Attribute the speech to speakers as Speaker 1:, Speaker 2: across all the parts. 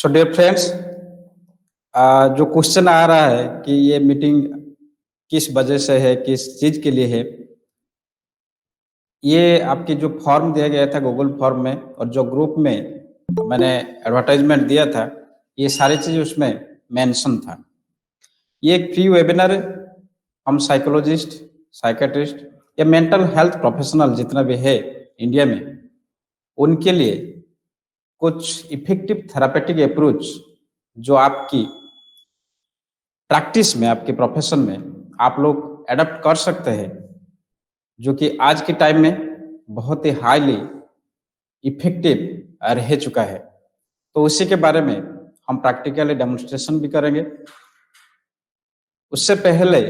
Speaker 1: So dear friends, जो question आ रहा है कि ये मीटिंग किस वजह से है, किस चीज़ के लिए है, ये आपकी जो फॉर्म दिया गया था गूगल फॉर्म में और जो ग्रुप में मैंने एडवर्टाइजमेंट दिया था, ये सारी चीज़ उसमें मेंशन था। ये एक फ्री वेबिनार है। हम साइकोलॉजिस्ट, साइकियाट्रिस्ट या मेंटल हेल्थ प्रोफेशनल जितना भी है इंडिया में, उनके लिए कुछ इफेक्टिव थेरापेटिक अप्रोच जो आपकी प्रैक्टिस में, आपके प्रोफेशन में आप लोग एडप्ट कर सकते हैं, जो कि आज के टाइम में बहुत ही हाईली इफेक्टिव रह चुका है। तो उसी के बारे में हम प्रैक्टिकली डेमोन्स्ट्रेशन भी करेंगे। उससे पहले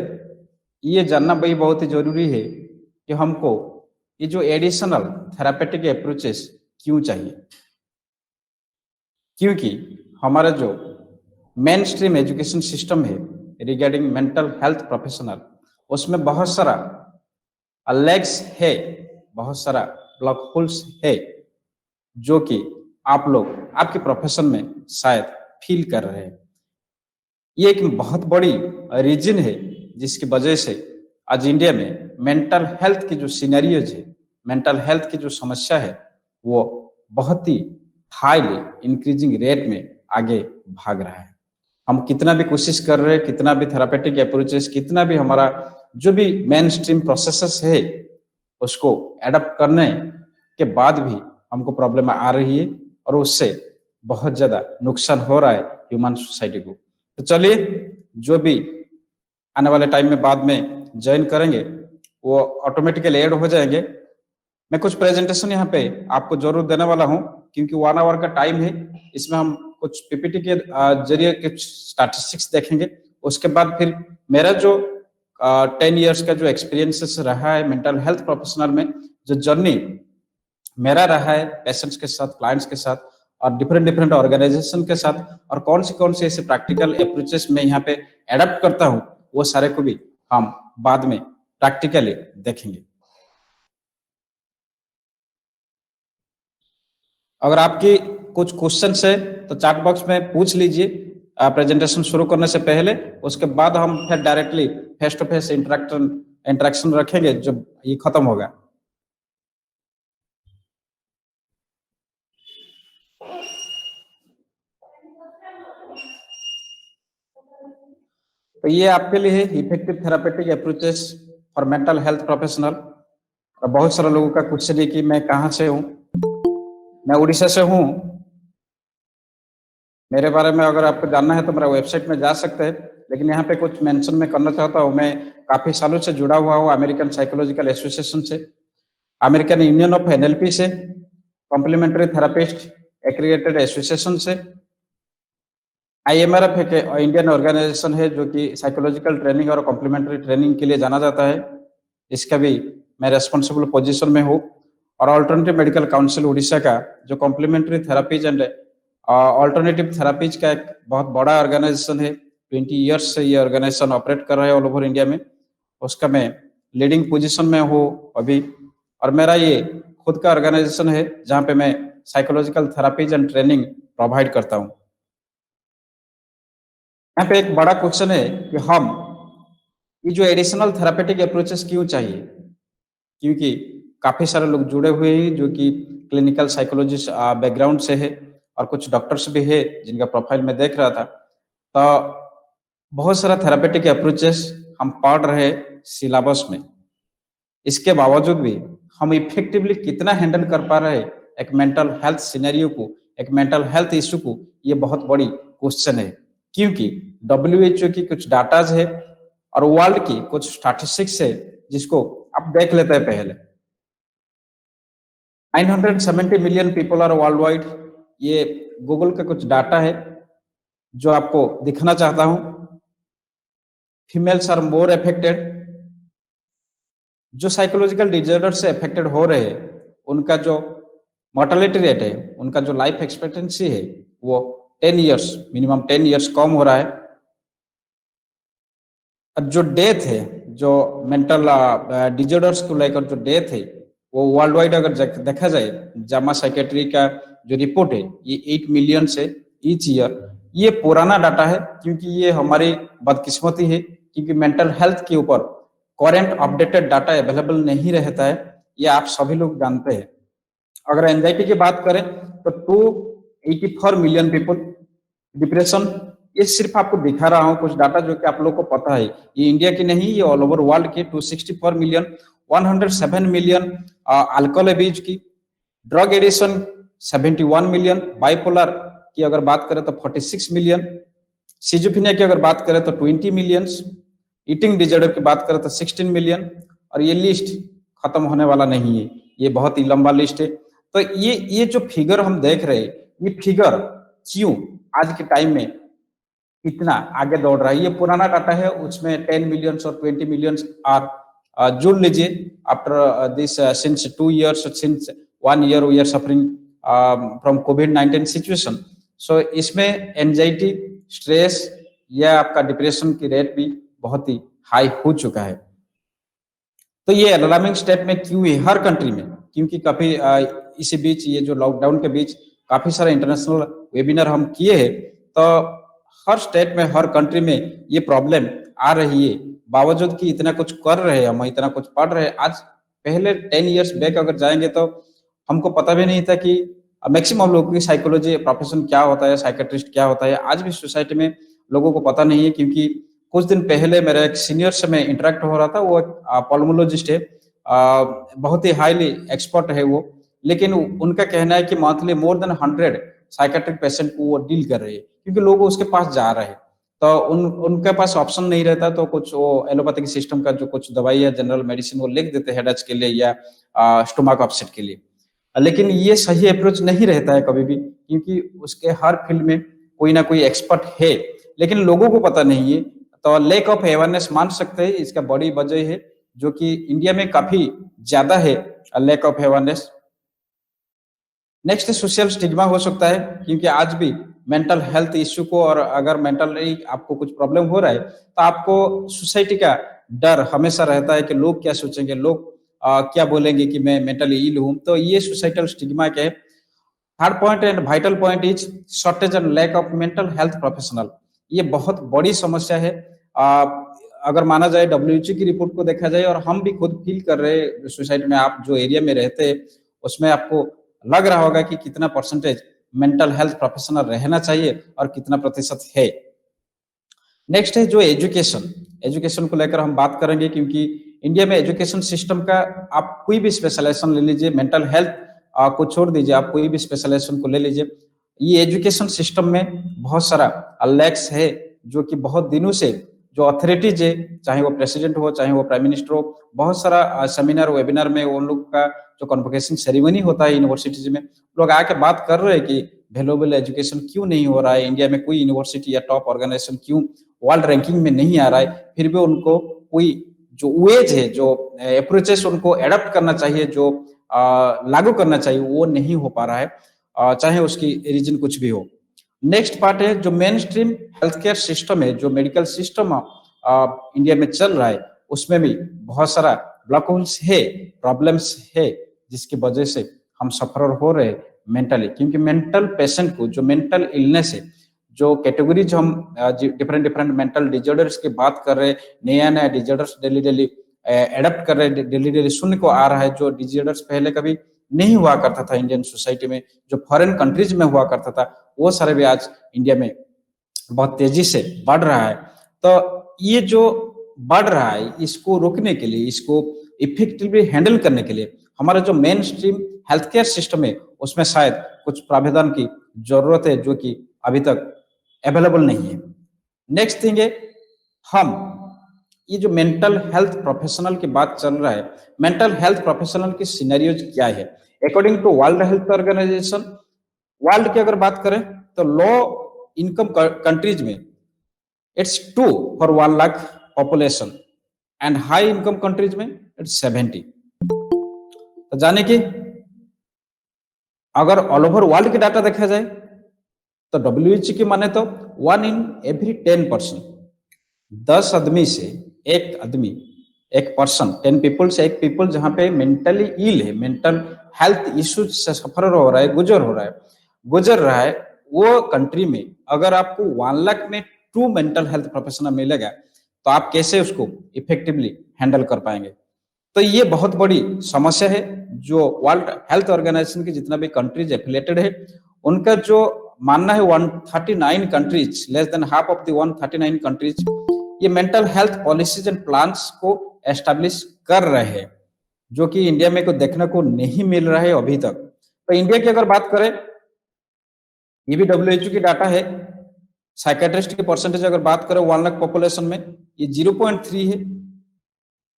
Speaker 1: ये जानना भी बहुत ही जरूरी है कि हमको ये जो एडिशनल थेरापेटिक अप्रोचेस क्यों चाहिए, क्योंकि हमारा जो मेन स्ट्रीम एजुकेशन सिस्टम है रिगार्डिंग मेंटल हेल्थ प्रोफेशनल, उसमें बहुत सारा लेग्स है, बहुत सारा ब्लॉक होल्स है, जो कि आप लोग आपके प्रोफेशन में शायद फील कर रहे हैं। ये एक बहुत बड़ी रीजन है जिसकी वजह से आज इंडिया में मेंटल हेल्थ की जो सिनेरियोज है, मेंटल हेल्थ की जो समस्या है, वो बहुत ही हाईली इंक्रीजिंग रेट में आगे भाग रहा है। हम कितना भी कोशिश कर रहे हैं, कितना भी थेरापेटिक अप्रोचेस, कितना भी हमारा जो भी मेन स्ट्रीम प्रोसेसेस है उसको एडप्ट करने के बाद भी हमको प्रॉब्लम आ रही है और उससे बहुत ज्यादा नुकसान हो रहा है ह्यूमन सोसाइटी को। तो चलिए, जो भी आने वाले टाइम में बाद में ज्वाइन करेंगे वो ऑटोमेटिकली ऐड हो जाएंगे। मैं कुछ प्रेजेंटेशन यहाँ पे आपको जरूर देने वाला हूँ, क्योंकि 1 आवर का टाइम है। इसमें हम कुछ पीपीटी के जरिए कुछ स्टैटिस्टिक्स देखेंगे। उसके बाद फिर मेरा जो 10 इयर्स का जो एक्सपीरियंसेस रहा है मेंटल हेल्थ प्रोफेशनल में, जो जर्नी मेरा रहा है पेशेंट्स के साथ, क्लाइंट्स के साथ और डिफरेंट डिफरेंट ऑर्गेनाइजेशन के साथ, और कौन से ऐसे प्रैक्टिकल अप्रोचेस मैं यहाँ पे एडप्ट करता हूँ, वो सारे को भी हम बाद में प्रैक्टिकली देखेंगे। अगर आपकी कुछ क्वेश्चन है तो चैट बॉक्स में पूछ लीजिए प्रेजेंटेशन शुरू करने से पहले। उसके बाद हम फिर directly face to face interaction रखेंगे जब ये खत्म होगा। तो ये आपके लिए है effective therapeutic approaches for mental health professional. और बहुत सारे लोगों का क्वेश्चन है कि मैं कहाँ से हूँ। मैं उड़ीसा से हूँ। मेरे बारे में अगर आपको जानना है तो मेरा वेबसाइट में जा सकते हैं, लेकिन यहाँ पे कुछ मेंशन मैं करना चाहता हूँ। मैं काफी सालों से जुड़ा हुआ हूँ अमेरिकन साइकोलॉजिकल एसोसिएशन से, अमेरिकन यूनियन ऑफ एनएलपी से, कॉम्प्लीमेंट्री थेरापिस्ट एग्रीगेटेड एसोसिएशन से। IMRF एक इंडियन ऑर्गेनाइजेशन है जो कि साइकोलॉजिकल ट्रेनिंग और कॉम्प्लीमेंट्री ट्रेनिंग के लिए जाना जाता है। इसका भी मैं रेस्पॉन्सिबल पोजीशन में हूँ। और अल्टरनेटिव मेडिकल काउंसिल उड़ीसा का जो complementary therapies and alternative therapies का एक बहुत बड़ा ऑर्गेनाइजेशन है। 20 ईयर्स से ये ऑर्गेनाइजेशन ऑपरेट कर रहा है ऑल ओवर इंडिया में। उसका मैं लीडिंग पोजीशन में हूँ अभी। और मेरा ये खुद का ऑर्गेनाइजेशन है जहाँ पे मैं psychological therapies and training provide करता हूँ। यहाँ पे एक बड़ा क्वेश्चन है कि हम ये जो एडिशनल थेरापेटिक अप्रोचेस क्यों चाहिए, क्योंकि काफी सारे लोग जुड़े हुए हैं जो कि क्लिनिकल साइकोलॉजिस्ट बैकग्राउंड से है और कुछ डॉक्टर्स भी है जिनका प्रोफाइल में देख रहा था। तो बहुत सारा थेरापेटिक अप्रोचेस हम पढ़ रहे सिलेबस में, इसके बावजूद भी हम इफेक्टिवली कितना हैंडल कर पा रहे एक मेंटल हेल्थ सिनेरियो को, एक मेंटल हेल्थ इशू को, ये बहुत बड़ी क्वेश्चन है। क्योंकि WHO की कुछ डाटाज है और वर्ल्ड की कुछ स्टैटिस्टिक्स है जिसको आप देख लेते हैं पहले। 970 million people are worldwide, ये गूगल का कुछ डाटा है जो आपको दिखाना चाहता हूं। Females are more affected. जो साइकोलॉजिकल डिसऑर्डर से अफेक्टेड हो रहे हैं उनका जो मोर्टेलिटी रेट है, उनका जो लाइफ एक्सपेक्टेंसी है, वो 10 इयर्स, मिनिमम 10 इयर्स कम हो रहा है। और जो डेथ है, जो मेंटल डिसऑर्डर्स को लेकर जो डेथ है, वो वर्ल्ड वाइड अगर देखा जाए, जामा साइकेट्री का जो रिपोर्ट है, ये 8 मिलियन से ईच ईयर। ये पुराना डाटा है क्योंकि ये हमारी बदकिस्मती है, क्योंकि मेंटल हेल्थ के ऊपर करंट अपडेटेड डाटा अवेलेबल नहीं रहता है, ये आप सभी लोग जानते हैं। अगर एंजाइटी की बात करें तो 284 मिलियन पीपल डिप्रेशन, ये सिर्फ आपको दिखा रहा हूं कुछ डाटा जो कि आप लोग को पता है, ये इंडिया की नहीं, ये ऑल ओवर वर्ल्ड के 264 मिलियन, 107 मिलियन अल्कोहल एब्यूज की, ड्रग एडिक्शन 71 मिलियन, बाइपोलर की अगर बात करें तो 46 मिलियन, सिजोफ्रेनिया की अगर बात करें तो 20 मिलियन, ईटिंग डिसऑर्डर की बात करें तो 16 मिलियन, और ये लिस्ट खत्म होने वाला नहीं है, ये बहुत ही लंबा लिस्ट है। तो ये जो फिगर हम देख रहे हैं, ये फिगर क्यों आज के टाइम में इतना आगे दौड़ रहा है? ये पुराना डाटा है, उसमें 10 मिलियन और 20 मिलियन आर जोड़ लीजिए after this since 2 years, since 1 year we are suffering from कोविड-19 सिचुएशन। सो इसमें एंजाइटी, स्ट्रेस या आपका डिप्रेशन की रेट भी बहुत ही हाई हो चुका है। तो ये अलार्मिंग स्टेप में क्यों है हर कंट्री में? क्योंकि काफी इसी बीच, ये जो लॉकडाउन के बीच काफी सारे इंटरनेशनल वेबिनार हम किए हैं, तो हर स्टेट में, हर कंट्री में ये प्रॉब्लम आ रही है, बावजूद कि इतना कुछ कर रहे हैं हम, इतना कुछ पढ़ रहे हैं। आज पहले 10 years बैक अगर जाएंगे तो हमको पता भी नहीं था कि मैक्सिमम लोगों की साइकोलॉजी प्रोफेशन क्या होता है, साइकेट्रिस्ट क्या होता है। आज भी सोसाइटी में लोगों को पता नहीं है, क्योंकि कुछ दिन पहले मेरा एक सीनियर से मैं इंटरेक्ट हो रहा था, वो पल्मोलॉजिस्ट है, बहुत ही हाईली एक्सपर्ट है वो, लेकिन उनका कहना है कि monthly more than 100 psychiatric patient को वो डील कर रहे हैं, क्योंकि लोग उसके पास जा रहे हैं। तो उनके पास ऑप्शन नहीं रहता, तो कुछ वो एलोपैथिक सिस्टम का जो कुछ दवाई है, जनरल मेडिसिन वो लिख देते हैं हेडेक के लिए या स्टोमक अपसेट के लिए। लेकिन ये सही अप्रोच नहीं रहता है कभी भी, क्योंकि उसके हर फील्ड में कोई ना कोई एक्सपर्ट है, लेकिन लोगों को पता नहीं है। तो लैक ऑफ अवेयरनेस मान सकते हैं, इसका बड़ी वजह है, जो कि इंडिया में काफी ज्यादा है, lack of awareness. Next social stigma हो सकता है, क्योंकि आज भी मेंटल हेल्थ इश्यू को, और अगर मेंटली आपको कुछ प्रॉब्लम हो रहा है तो आपको सोसाइटी का डर हमेशा रहता है कि लोग क्या सोचेंगे, लोग क्या बोलेंगे कि मैं मेंटली इल हूं। तो ये सोसाइटल स्टिग्मा के। Third point and vital point is shortage and lack of mental health professional. ये बहुत बड़ी समस्या है। अगर माना जाए, डब्ल्यूएचओ की रिपोर्ट को देखा जाए, और हम भी खुद फील कर रहे हैं सोसाइटी में, आप जो एरिया में रहते हैं उसमें आपको लग रहा होगा कि कितना परसेंटेज मेंटल हेल्थ प्रोफेशनल रहना चाहिए और कितना प्रतिशत है। नेक्स्ट है जो एजुकेशन को लेकर हम बात करेंगे, क्योंकि इंडिया में एजुकेशन सिस्टम का, आप कोई भी स्पेशलाइजेशन ले लीजिए, मेंटल हेल्थ को छोड़ दीजिए, आप कोई भी स्पेशलाइजेशन को ले लीजिए, ये एजुकेशन सिस्टम में बहुत सारा लैक्स है, जो कि बहुत दिनों से जो अथॉरिटीज है, चाहे वो प्रेसिडेंट हो, चाहे वो प्राइम मिनिस्टर हो, बहुत सारा सेमिनार वेबिनार में उन लोग का जो कन्वोकेशन सेरेमनी होता है यूनिवर्सिटीज में, लोग आके बात कर रहे हैं कि वैल्यूएबल एजुकेशन क्यों नहीं हो रहा है इंडिया में, कोई यूनिवर्सिटी या टॉप ऑर्गेनाइजेशन क्यों वर्ल्ड रैंकिंग में नहीं आ रहा है। फिर भी उनको कोई जो वेज है, जो अप्रोचेस उनको एडप्ट करना चाहिए, जो लागू करना चाहिए, वो नहीं हो पा रहा है, चाहे उसकी रीजन कुछ भी हो। नेक्स्ट पार्ट है जो main stream health care system है, जो मेडिकल सिस्टम इंडिया में चल रहा है, उसमें भी बहुत सारा ब्लॉक होल्स है, प्रॉब्लम्स है, जिसकी वजह से हम सफर हो रहे हैं मेंटली। क्योंकि मेंटल पेशेंट को, जो मेंटल इलनेस है, जो कैटेगरीज हम डिफरेंट मेंटल डिजॉर्डर्स की बात कर रहे हैं, नया डिजॉर्डर्स डेली एडप्ट कर रहे हैं, डेली सुनने को आ रहा है, जो डिजॉर्डर्स पहले कभी नहीं हुआ करता था इंडियन सोसाइटी में, जो फॉरेन कंट्रीज में हुआ करता था, वो सारे भी आज इंडिया में बहुत तेजी से बढ़ रहा है। तो ये जो बढ़ रहा है, इसको रोकने के लिए, इसको इफेक्टिवली हैंडल करने के लिए हमारा जो main stream health care system है, उसमें शायद कुछ प्रावधान की जरूरत है, जो कि अभी तक अवेलेबल नहीं है। नेक्स्ट थिंग है, हम ये जो मेंटल हेल्थ प्रोफेशनल की बात चल रहा है, मेंटल हेल्थ प्रोफेशनल की सिनेरियोज क्या है according to world health organisation. World की अगर बात करें तो लो इनकम कंट्रीज में it's 2 for 1 lakh population, and high income countries में इट्स 70। तो जाने की अगर ऑल ओवर वर्ल्ड की डाटा देखा जाए तो डब्ल्यूएचओ की माने तो 1 in every 10 person, 10 आदमी से एक आदमी, एक पर्सन, 10 पीपल से एक पीपल जहां पे मेंटली इल है, मेंटल हेल्थ इश्यूज से सफर हो रहा है, गुजर रहा है, वो कंट्री में अगर आपको 1 लाख में 2 मेंटल हेल्थ प्रोफेशनल मिलेगा तो आप कैसे उसको इफेक्टिवली हैंडल कर पाएंगे। तो ये बहुत बड़ी समस्या है जो वर्ल्ड हेल्थ ऑर्गेनाइजेशन की जितना भी कंट्रीज एफिलेटेड है उनका जो मानना है 139 countries, less than half of the 139 countries ये mental health policies and plans को एस्टेब्लिश कर रहे हैं, जो कि इंडिया में को देखने को नहीं मिल रहा है अभी तक। तो इंडिया की अगर बात करें, ये भी डब्ल्यूएचओ की डाटा है, साइकेट्रिस्ट की परसेंटेज अगर बात करें 1 लाख पॉपुलेशन में ये 0.3 है।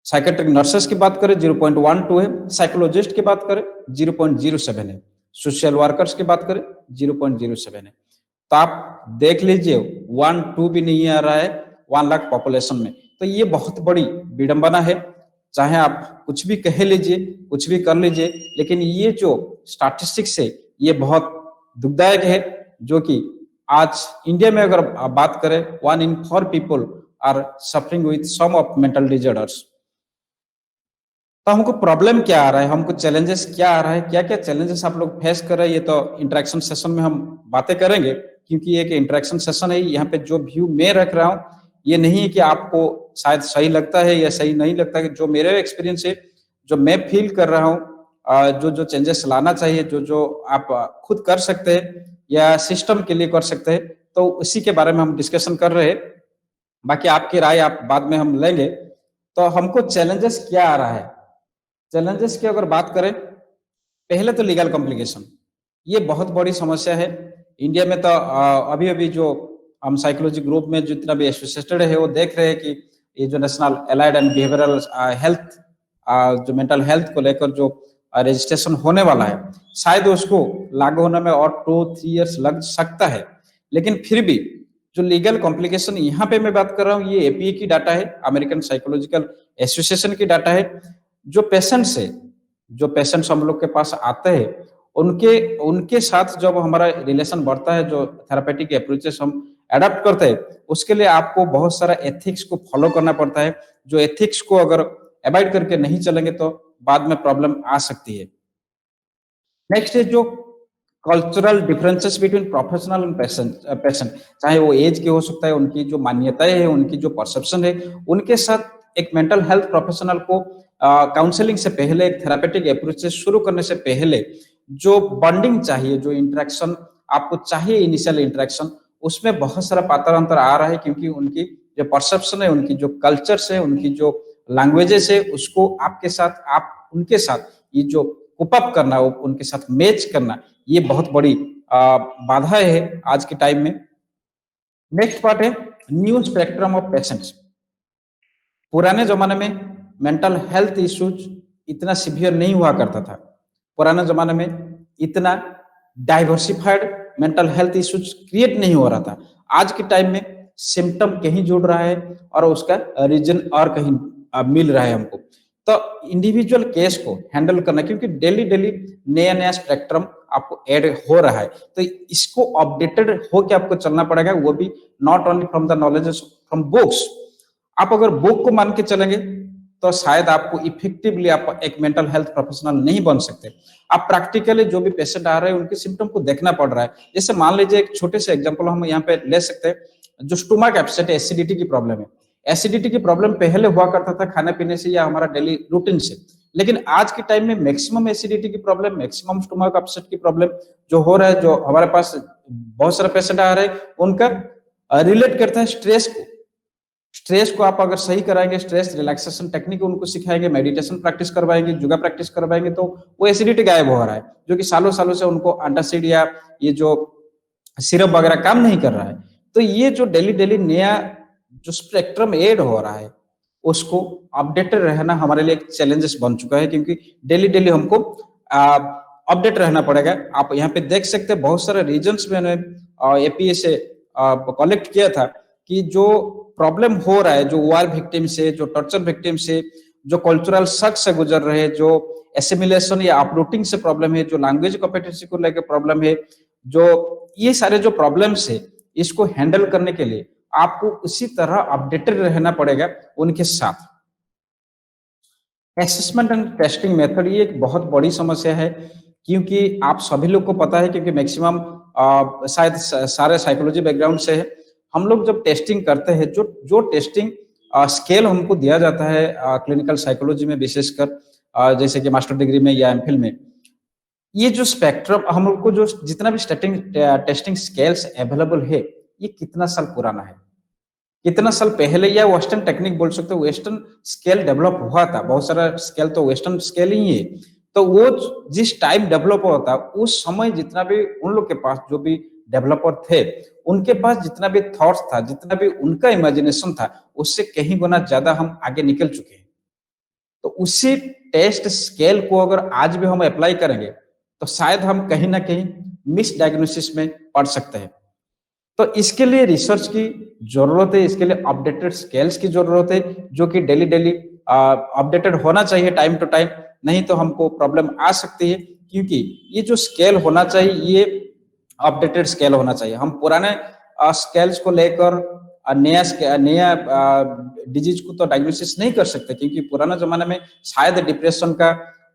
Speaker 1: साइकेट्रिक नर्सेस की बात करें 0.12 है, साइकोलॉजिस्ट की बात करें 0.07 है, सोशल वर्कर्स की बात करें 0.07 है। तो आप देख लीजिए 1-2 भी नहीं आ रहा है 1 लाख पॉपुलेशन में। तो ये बहुत बड़ी विडंबना है, चाहे आप कुछ भी कह लीजिए, कुछ भी कर लीजिए, लेकिन ये जो स्टैटिस्टिक्स है ये बहुत दुखदायक है, जो कि आज इंडिया में अगर आप बात करें 1 in 4 people are suffering with some of mental disorders. तो हमको प्रॉब्लम क्या आ रहा है, हमको चैलेंजेस क्या आ रहा है, क्या क्या चैलेंजेस आप लोग फेस कर रहे हैं, ये तो इंटरेक्शन सेशन में हम बातें करेंगे, क्योंकि एक इंटरेक्शन सेशन है। यहाँ पे जो व्यू मैं रख रहा हूँ ये नहीं है कि आपको शायद सही लगता है या सही नहीं लगता है, जो मेरे एक्सपीरियंस है, जो मैं फील कर रहा हूँ, जो जो चेंजेस लाना चाहिए, जो जो आप खुद कर सकते हैं या सिस्टम के लिए कर सकते हैं, तो उसी के बारे में हम डिस्कशन कर रहे हैं। बाकी आपकी राय आप बाद में हम लेंगे। तो हमको चैलेंजेस क्या आ रहा है, चैलेंजेस की अगर बात करें, पहले तो लीगल कॉम्प्लिकेशन, ये बहुत बड़ी समस्या है इंडिया में। तो अभी अभी जो हम साइकोलॉजी ग्रुप में जितना भी एसोसिएटेड है वो देख रहे हैं कि ये जो national allied and behavioural health, जो मेंटल हेल्थ को लेकर जो रजिस्ट्रेशन होने वाला है, शायद उसको लागू होने में और 2-3 इयर्स लग सकता है। लेकिन फिर भी जो लीगल कॉम्प्लिकेशन यहाँ पे मैं बात कर रहा हूँ, ये एपीए की डाटा है, अमेरिकन साइकोलॉजिकल एसोसिएशन की डाटा है। जो पेशेंट्स है, जो पेशेंट्स हम लोग के पास आते हैं, उनके उनके साथ जब हमारा रिलेशन बढ़ता है, जो थेरापेटिक अप्रोचेस हम एडॉप्ट करते हैं, उसके लिए आपको बहुत सारा एथिक्स को फॉलो करना पड़ता है। जो एथिक्स को अगर अवॉइड करके नहीं चलेंगे तो बाद में प्रॉब्लम आ सकती है। नेक्स्ट है जो cultural differences between professional and patient, चाहे वो एज के हो सकता है, उनकी जो मान्यताएं है, उनकी जो परसेप्शन है, उनके साथ एक मेंटल हेल्थ प्रोफेशनल को काउंसलिंग से पहले, एक थेरापेटिक अप्रोच से शुरू करने से पहले जो बॉन्डिंग चाहिए, जो इंटरेक्शन आपको चाहिए, इनिशियल इंटरेक्शन, उसमें बहुत सारा पातर अंतर आ रहा है, क्योंकि उनकी जो परसेप्शन है, उनकी जो कल्चर्स है, उनकी जो लैंग्वेजेस है, उसको आपके साथ, आप उनके साथ ये जो कोप अप करना, उनके साथ मैच करना, ये बहुत बड़ी बाधा है आज के टाइम में। नेक्स्ट पार्ट है न्यू स्पेक्ट्रम ऑफ पेशेंट्स। पुराने जमाने में मेंटल हेल्थ इश्यूज इतना सीवियर नहीं हुआ करता था, पुराने जमाने में इतना diversified mental health issues create नहीं हो रहा था। आज के टाइम में सिम्टम कहीं जुड़ रहा है और उसका रीजन और कहीं मिल रहा है हमको। तो इंडिविजुअल केस को हैंडल करना, क्योंकि डेली डेली नया नया स्पेक्ट्रम आपको ऐड हो रहा है, तो इसको अपडेटेड होकर आपको चलना पड़ेगा, वो भी not only from the knowledge from books. आप अगर बुक को मान के चलेंगे तो शायद आपको इफेक्टिवली आप एक मेंटल हेल्थ प्रोफेशनल नहीं बन सकते। आप प्रैक्टिकली जो भी पेशेंट आ रहे हैं उनके सिम्टम को देखना पड़ रहा है। जैसे मान लीजिए एक छोटे से एग्जांपल हम यहाँ पे ले सकते हैं, जो स्टोमक अपसेट, एसिडिटी की प्रॉब्लम है। एसिडिटी की प्रॉब्लम पहले हुआ करता था खाने पीने से या हमारा डेली रूटीन से, लेकिन आज के टाइम में मैक्सिमम एसिडिटी की प्रॉब्लम, मैक्सिमम स्टोमक अपसेट की प्रॉब्लम जो हो रहा है, जो हमारे पास बहुत सारे पेशेंट आ रहे हैं, उनका रिलेट करता है स्ट्रेस को। स्ट्रेस को आप अगर सही कराएंगे, स्ट्रेस रिलैक्सेशन टेक्निक उनको सिखाएंगे, मेडिटेशन प्रैक्टिस करवाएंगे, योगा प्रैक्टिस करवाएंगे, तो वो एसिडिटी गायब हो रहा है, जो कि सालों सालों से उनको एंटासिड या ये जो सिरप वगैरह काम नहीं कर रहा है। तो ये जो डेली डेली नया जो स्पेक्ट्रम ऐड हो रहा है, उसको अपडेटेड रहना हमारे लिए एक चैलेंजेस बन चुका है, क्योंकि डेली डेली हमको अपडेट रहना पड़ेगा। आप यहाँ पे देख सकते हैं बहुत सारे रीजन्स मैंने एपीए से कलेक्ट किया था कि जो प्रॉब्लम हो रहा है, जो वार विक्टिम से, जो टॉर्चर विक्टिम से, जो कल्चरल शक से गुजर रहे हैं, जो एसिमिलेशन या अपरूटिंग से प्रॉब्लम है, जो लैंग्वेज कॉम्पिटेंसी को लेकर प्रॉब्लम है, जो ये सारे जो प्रॉब्लम्स है, इसको हैंडल करने के लिए आपको उसी तरह अपडेटेड रहना पड़ेगा उनके साथ। असेसमेंट एंड टेस्टिंग मेथड ये एक बहुत बड़ी समस्या है, क्योंकि आप सभी लोग को पता है, क्योंकि मैक्सिमम शायद सारे साइकोलॉजी बैकग्राउंड से है। हम लोग जब टेस्टिंग करते हैं, जो जो टेस्टिंग स्केल हमको दिया जाता है क्लिनिकल साइकोलॉजी में विशेषकर, जैसे कि मास्टर डिग्री में या एमफिल में, ये जो स्पेक्ट्रम हम लोग को जो जितना भी टेस्टिंग स्केल्स अवेलेबल है, ये कितना साल पुराना है, कितना साल पहले, या वेस्टर्न टेक्निक बोल सकते हो, वेस्टर्न स्केल डेवलप हुआ था। बहुत सारा स्केल तो वेस्टर्न स्केल ही है। तो वो जिस टाइम डेवलप हुआ था, उस समय जितना भी उन लोग के पास जो भी डेवलपर थे, उनके पास जितना भी थॉट्स था, जितना भी उनका इमेजिनेशन था, उससे कहीं गुना ज्यादा हम आगे निकल चुके हैं। तो उसी टेस्ट स्केल को अगर आज भी हम अप्लाई करेंगे, तो शायद हम कहीं ना कहीं मिस डायग्नोसिस में पड़ सकते हैं। तो इसके लिए रिसर्च की जरूरत है, इसके लिए अपडेटेड स्केल्स की जरूरत है, जो कि डेली डेली अपडेटेड होना चाहिए टाइम टू टाइम, नहीं तो हमको प्रॉब्लम आ सकती है। क्योंकि ये जो स्केल होना चाहिए, ये अपडेटेड स्केल होना चाहिए। हम पुराने स्केल्स को लेकर नया डिजीज को तो डायग्नोसिस नहीं कर सकते, क्योंकि पुराना जमाने में शायद डिप्रेशन का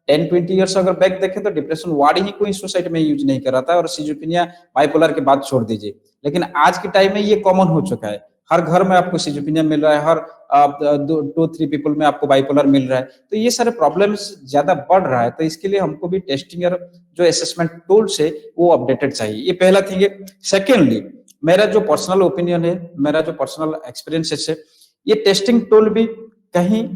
Speaker 1: 10-20 ईयर्स अगर बैक देखें तो डिप्रेशन वार्ड ही कोई सोसाइटी में यूज नहीं कर रहा था, और सिजोफ्रेनिया बाइपोलर की बात छोड़ दीजिए। लेकिन आज के टाइम में ये कॉमन हो चुका है, हर घर में आपको सिजोफ्रेनिया मिल रहा है, हर 2-3 पीपल में आपको बाइपोलर मिल रहा है। तो ये सारे प्रॉब्लम्स ज्यादा बढ़ रहा है, तो इसके लिए हमको भी टेस्टिंग और जो असेसमेंट टूल्स है वो अपडेटेड चाहिए। ये पहला थिंग है। सेकेंडली, मेरा जो पर्सनल ओपिनियन है, मेरा जो पर्सनल एक्सपीरियंसेस है, ये टेस्टिंग टूल भी कहीं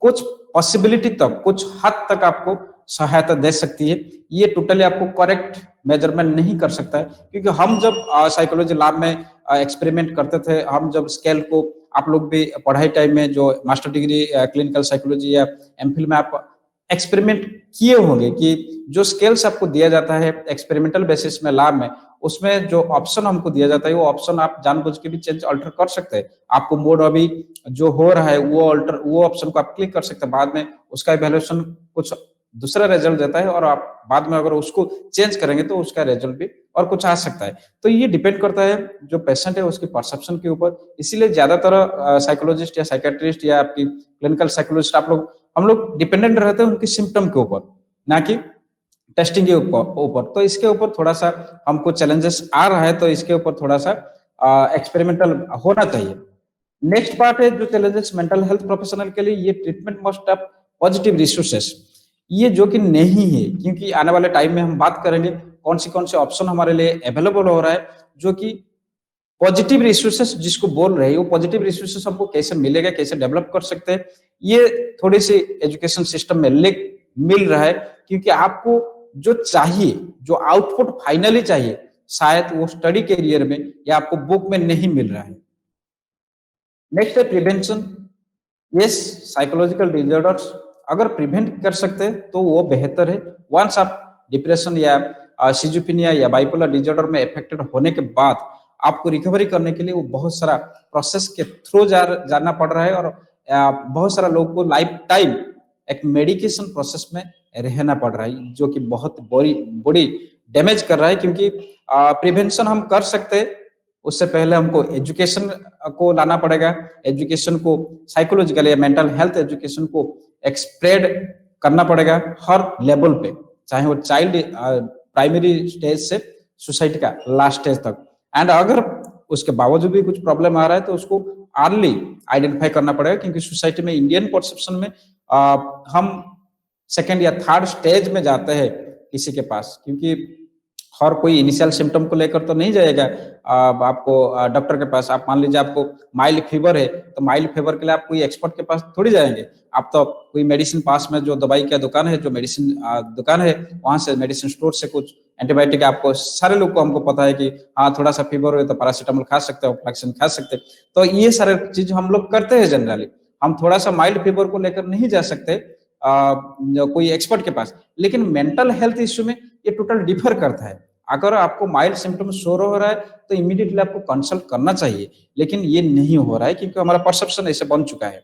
Speaker 1: कुछ पॉसिबिलिटी तक, कुछ हद तक आपको सहायता दे सकती है। ये टोटली आपको करेक्ट मेजरमेंट नहीं कर सकता है, क्योंकि हम जब साइकोलॉजी लैब में एक्सपेरिमेंट करते थे, हम जब स्केल को, आप लोग भी पढ़ाई टाइम में जो मास्टर डिग्री क्लिनिकल साइकोलॉजी या एमफिल में आप एक्सपेरिमेंट किए होंगे, कि जो स्केल्स आपको दिया जाता है एक्सपेरिमेंटल बेसिस में लैब में, उसमें जो ऑप्शन हमको दिया जाता है, वो ऑप्शन आप जानबूझ के भी चेंज अल्टर कर सकते हैं। आपको मोड अभी जो हो रहा है वो ऑप्शन को आप क्लिक कर सकते हैं, बाद में उसका इवैल्यूएशन कुछ दूसरा रिजल्ट देता है, और आप बाद में अगर उसको चेंज करेंगे तो उसका रिजल्ट भी और कुछ आ सकता है। तो ये डिपेंड करता है जो पेशेंट है उसकी परसेप्शन के ऊपर। इसीलिए ज्यादातर साइकोलॉजिस्ट या साइकेट्रिस्ट या आपकी क्लिनिकल साइकोलॉजिस्ट, हम लोग डिपेंडेंट रहते हैं उनके सिम्टम के ऊपर, ना कि टेस्टिंग के ऊपर। तो इसके ऊपर थोड़ा सा हमको चैलेंजेस आ रहा है, तो इसके ऊपर थोड़ा सा एक्सपेरिमेंटल होना चाहिए। नेक्स्ट पार्ट है जो चैलेंजेस मेंटल हेल्थ प्रोफेशनल के लिए, ये treatment must have positive resources, ये जो कि नहीं है। क्योंकि आने वाले टाइम में हम बात करेंगे कौन से ऑप्शन हमारे लिए अवेलेबल हो रहा है, जो कि पॉजिटिव रिसोर्सेस जिसको बोल रहे हैं, वो पॉजिटिव रिसोर्सेस हमको कैसे मिलेगा, कैसे डेवलप कर सकते हैं, ये थोड़ी सी एजुकेशन सिस्टम में लेक मिल रहा है। क्योंकि आपको जो चाहिए, जो आउटपुट फाइनली चाहिए, शायद वो स्टडी कैरियर में या आपको बुक में नहीं मिल रहा है। नेक्स्ट है प्रिवेंशन। यस, साइकोलॉजिकल डिसऑर्डर्स अगर प्रिवेंट कर सकते हैं तो वो बेहतर है। वंस आप डिप्रेशन या सिजोफ्रेनिया या बाइपोलर डिसऑर्डर में अफेक्टेड होने के बाद आपको रिकवरी करने के लिए वो बहुत सारा प्रोसेस के थ्रू जाना पड़ रहा है, और बहुत सारा लोगों को लाइफ टाइम एक मेडिकेशन प्रोसेस में रहना पड़ रहा है, जो कि बहुत बड़ी डैमेज कर रहा है। क्योंकि प्रिवेंशन हम कर सकते हैं, उससे पहले हमको एजुकेशन को लाना पड़ेगा। एजुकेशन को साइकोलॉजिकल या मेंटल हेल्थ एजुकेशन को एक्सप्रेड करना पड़ेगा हर लेवल पे, चाहे वो चाइल्ड प्राइमरी स्टेज से सोसाइटी का लास्ट स्टेज तक। एंड अगर उसके बावजूद भी कुछ प्रॉब्लम आ रहा है तो उसको अर्ली आइडेंटिफाई करना पड़ेगा। क्योंकि सोसाइटी में, इंडियन परसेप्शन में हम सेकेंड या थर्ड स्टेज में जाते हैं किसी के पास, क्योंकि हर कोई इनिशियल सिम्टम को लेकर तो नहीं जाएगा आपको डॉक्टर के पास। आप मान लीजिए आपको माइल्ड फीवर है, तो माइल्ड फीवर के लिए आप कोई एक्सपर्ट के पास थोड़ी जाएंगे। आप तो कोई मेडिसिन पास में जो दवाई का दुकान है, जो मेडिसिन दुकान है, वहां से मेडिसिन स्टोर से कुछ एंटीबायोटिक, आपको सारे लोग को हमको पता है कि हाँ थोड़ा सा फीवर हो तो पैरासीटामोल खा सकते हो, फ्लैक्सिन खा सकते। तो ये सारे चीज हम लोग करते हैं जनरली। हम थोड़ा सा माइल्ड फीवर को लेकर नहीं जा सकते कोई एक्सपर्ट के पास। लेकिन मेंटल हेल्थ इश्यू में ये टोटल डिफर करता है। अगर आपको माइल्ड सिम्टम शो हो रहा है तो इमीडिएटली आपको कंसल्ट करना चाहिए, लेकिन ये नहीं हो रहा है क्योंकि हमारा परसेप्शन ऐसे बन चुका है।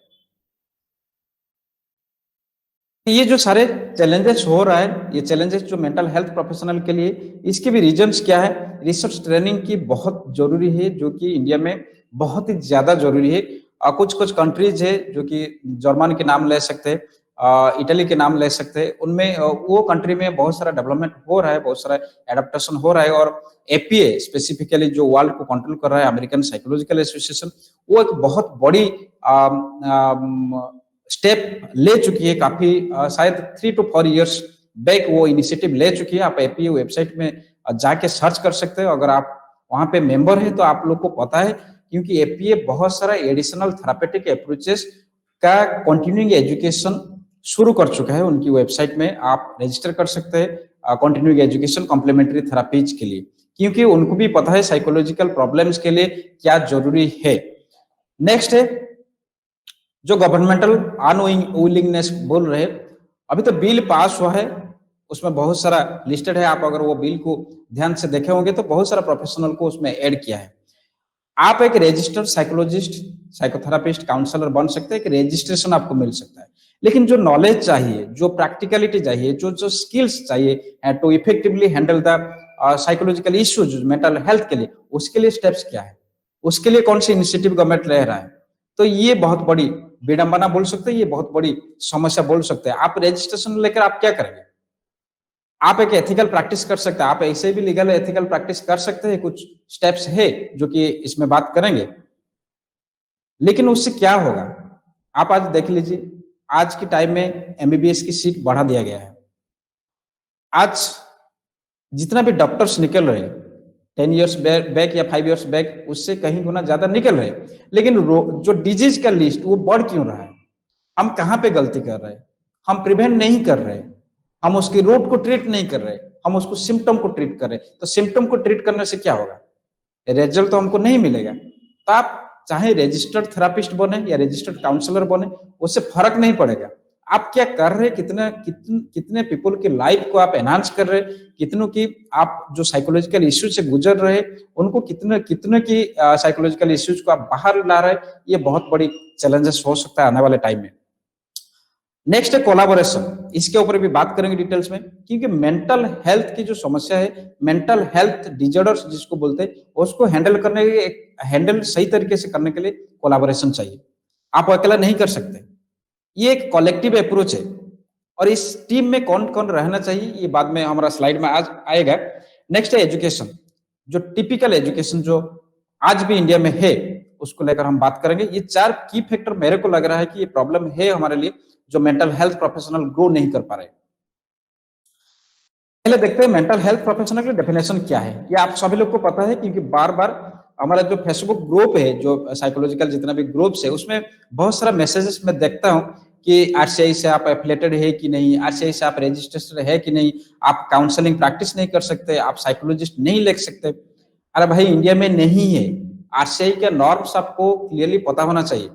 Speaker 1: ये जो सारे चैलेंजेस हो रहा है, ये चैलेंजेस जो मेंटल हेल्थ प्रोफेशनल के लिए, इसके भी रीजंस क्या है? रिसर्च ट्रेनिंग की बहुत जरूरी है, जो कि इंडिया में बहुत ही ज्यादा जरूरी है। कुछ कंट्रीज है जो कि जर्मन के नाम ले सकते हैं, इटली के नाम ले सकते हैं, उनमें वो कंट्री में बहुत सारा डेवलपमेंट हो रहा है, बहुत सारा एडेप्टेशन हो रहा है। और एपीए स्पेसिफिकली जो वर्ल्ड को कंट्रोल कर रहा है, अमेरिकन साइकोलॉजिकल एसोसिएशन, वो एक बहुत बड़ी स्टेप ले चुकी है, काफी शायद 3 to 4 इयर्स बैक वो इनिशिएटिव ले चुकी है। आप एपीए वेबसाइट में जाके सर्च कर सकते हो, अगर आप वहां पे मेंबर है तो आप लोग को पता है, क्योंकि एपीए बहुत सारा एडिशनल थेरापेटिक अप्रोचेस का कंटिन्यूइंग एजुकेशन शुरू कर चुका है। उनकी वेबसाइट में आप रजिस्टर कर सकते हैं कंटिन्यूइंग एजुकेशन कॉम्प्लीमेंटरी थेरापीज के लिए, क्योंकि उनको भी पता है साइकोलॉजिकल प्रॉब्लम्स के लिए क्या जरूरी है। नेक्स्ट है जो गवर्नमेंटल अनविलिंगनेस बोल रहे हैं, अभी तो बिल पास हुआ है, उसमें बहुत सारा लिस्टेड है। आप अगर वो बिल को ध्यान से देखे होंगे तो बहुत सारा प्रोफेशनल को उसमें ऐड किया है। आप एक रजिस्टर्ड साइकोलॉजिस्ट, साइकोथेरापिस्ट, काउंसलर बन सकते हैं, एक रजिस्ट्रेशन आपको मिल सकता है। लेकिन जो नॉलेज चाहिए, जो प्रैक्टिकलिटी चाहिए, जो जो स्किल्स चाहिए to effectively handle the psychological issues mental health के लिए, उसके लिए स्टेप्स क्या है, उसके लिए कौन सी इनिशिएटिव गवर्नमेंट ले रहा है, तो ये बहुत बड़ी विडंबना बोल सकते हैं, ये बहुत बड़ी समस्या बोल सकते हैं। आप रजिस्ट्रेशन लेकर आप क्या करेंगे? आप एक एथिकल प्रैक्टिस कर सकते हैं, आप ऐसे भी लीगल एथिकल प्रैक्टिस कर सकते हैं, कुछ स्टेप्स है जो कि इसमें बात करेंगे। लेकिन उससे क्या होगा, आप आज देख लीजिए, आज के टाइम में एमबीबीएस की सीट बढ़ा दिया गया है। आज जितना भी डॉक्टर्स निकल रहे हैं 10 इयर्स बैक या 5 इयर्स बैक, उससे कहीं गुना ज्यादा निकल रहे हैं। लेकिन जो डिजीज का लिस्ट वो बढ़ क्यों रहा है? हम कहाँ पे गलती कर रहे हैं? हम प्रिवेंट नहीं कर रहे, हम उसकी रूट को ट्रीट नहीं कर रहे, हम उसको सिम्टम को ट्रीट कर रहे। तो सिम्टम को ट्रीट करने से क्या होगा? रिजल्ट तो हमको नहीं मिलेगा। तो आप चाहे रजिस्टर्ड थेरापिस्ट बने या रजिस्टर्ड काउंसलर बने, उससे फर्क नहीं पड़ेगा। आप क्या कर रहे, कितने पीपल की लाइफ को आप एनहांस कर रहे, कितनों की आप जो साइकोलॉजिकल इश्यू से गुजर रहे उनको कितने की साइकोलॉजिकल इश्यूज को आप बाहर ला रहे, ये बहुत बड़ी चैलेंजेस हो सकता है आने वाले टाइम में। नेक्स्ट है कोलैबोरेशन, इसके ऊपर भी बात करेंगे डिटेल्स में, क्योंकि मेंटल हेल्थ की जो समस्या है, मेंटल हेल्थ डिजॉर्डर्स जिसको बोलते हैं, उसको हैंडल सही तरीके से करने के लिए कोलैबोरेशन चाहिए। आप अकेला नहीं कर सकते, ये एक कलेक्टिव अप्रोच है। और इस टीम में कौन कौन रहना चाहिए ये बाद में हमारा स्लाइड में आज आएगा। नेक्स्ट है एजुकेशन, जो टिपिकल एजुकेशन जो आज भी इंडिया में है उसको लेकर हम बात करेंगे। ये 4 की फैक्टर मेरे को लग रहा है कि ये प्रॉब्लम है हमारे लिए, जो मेंटल हेल्थ प्रोफेशनल ग्रो नहीं कर पा रहे। पहले देखते हैं मेंटल हेल्थ प्रोफेशनल की डेफिनेशन क्या है। ये आप सभी लोग को पता है, क्योंकि बार बार हमारा जो फेसबुक ग्रुप है, जो साइकोलॉजिकल जितना भी ग्रुप्स है, उसमें बहुत सारा मैसेजेस मैं देखता हूं कि आरसीआई से आप एफिलेटेड है कि नहीं, आरसीआई से आप रजिस्टर्ड है कि नहीं, आप काउंसलिंग प्रैक्टिस नहीं कर सकते, आप साइकोलॉजिस्ट नहीं लिख सकते। अरे भाई, इंडिया में नहीं है। आरसीआई के नॉर्म्स आपको क्लियरली पता होना चाहिए।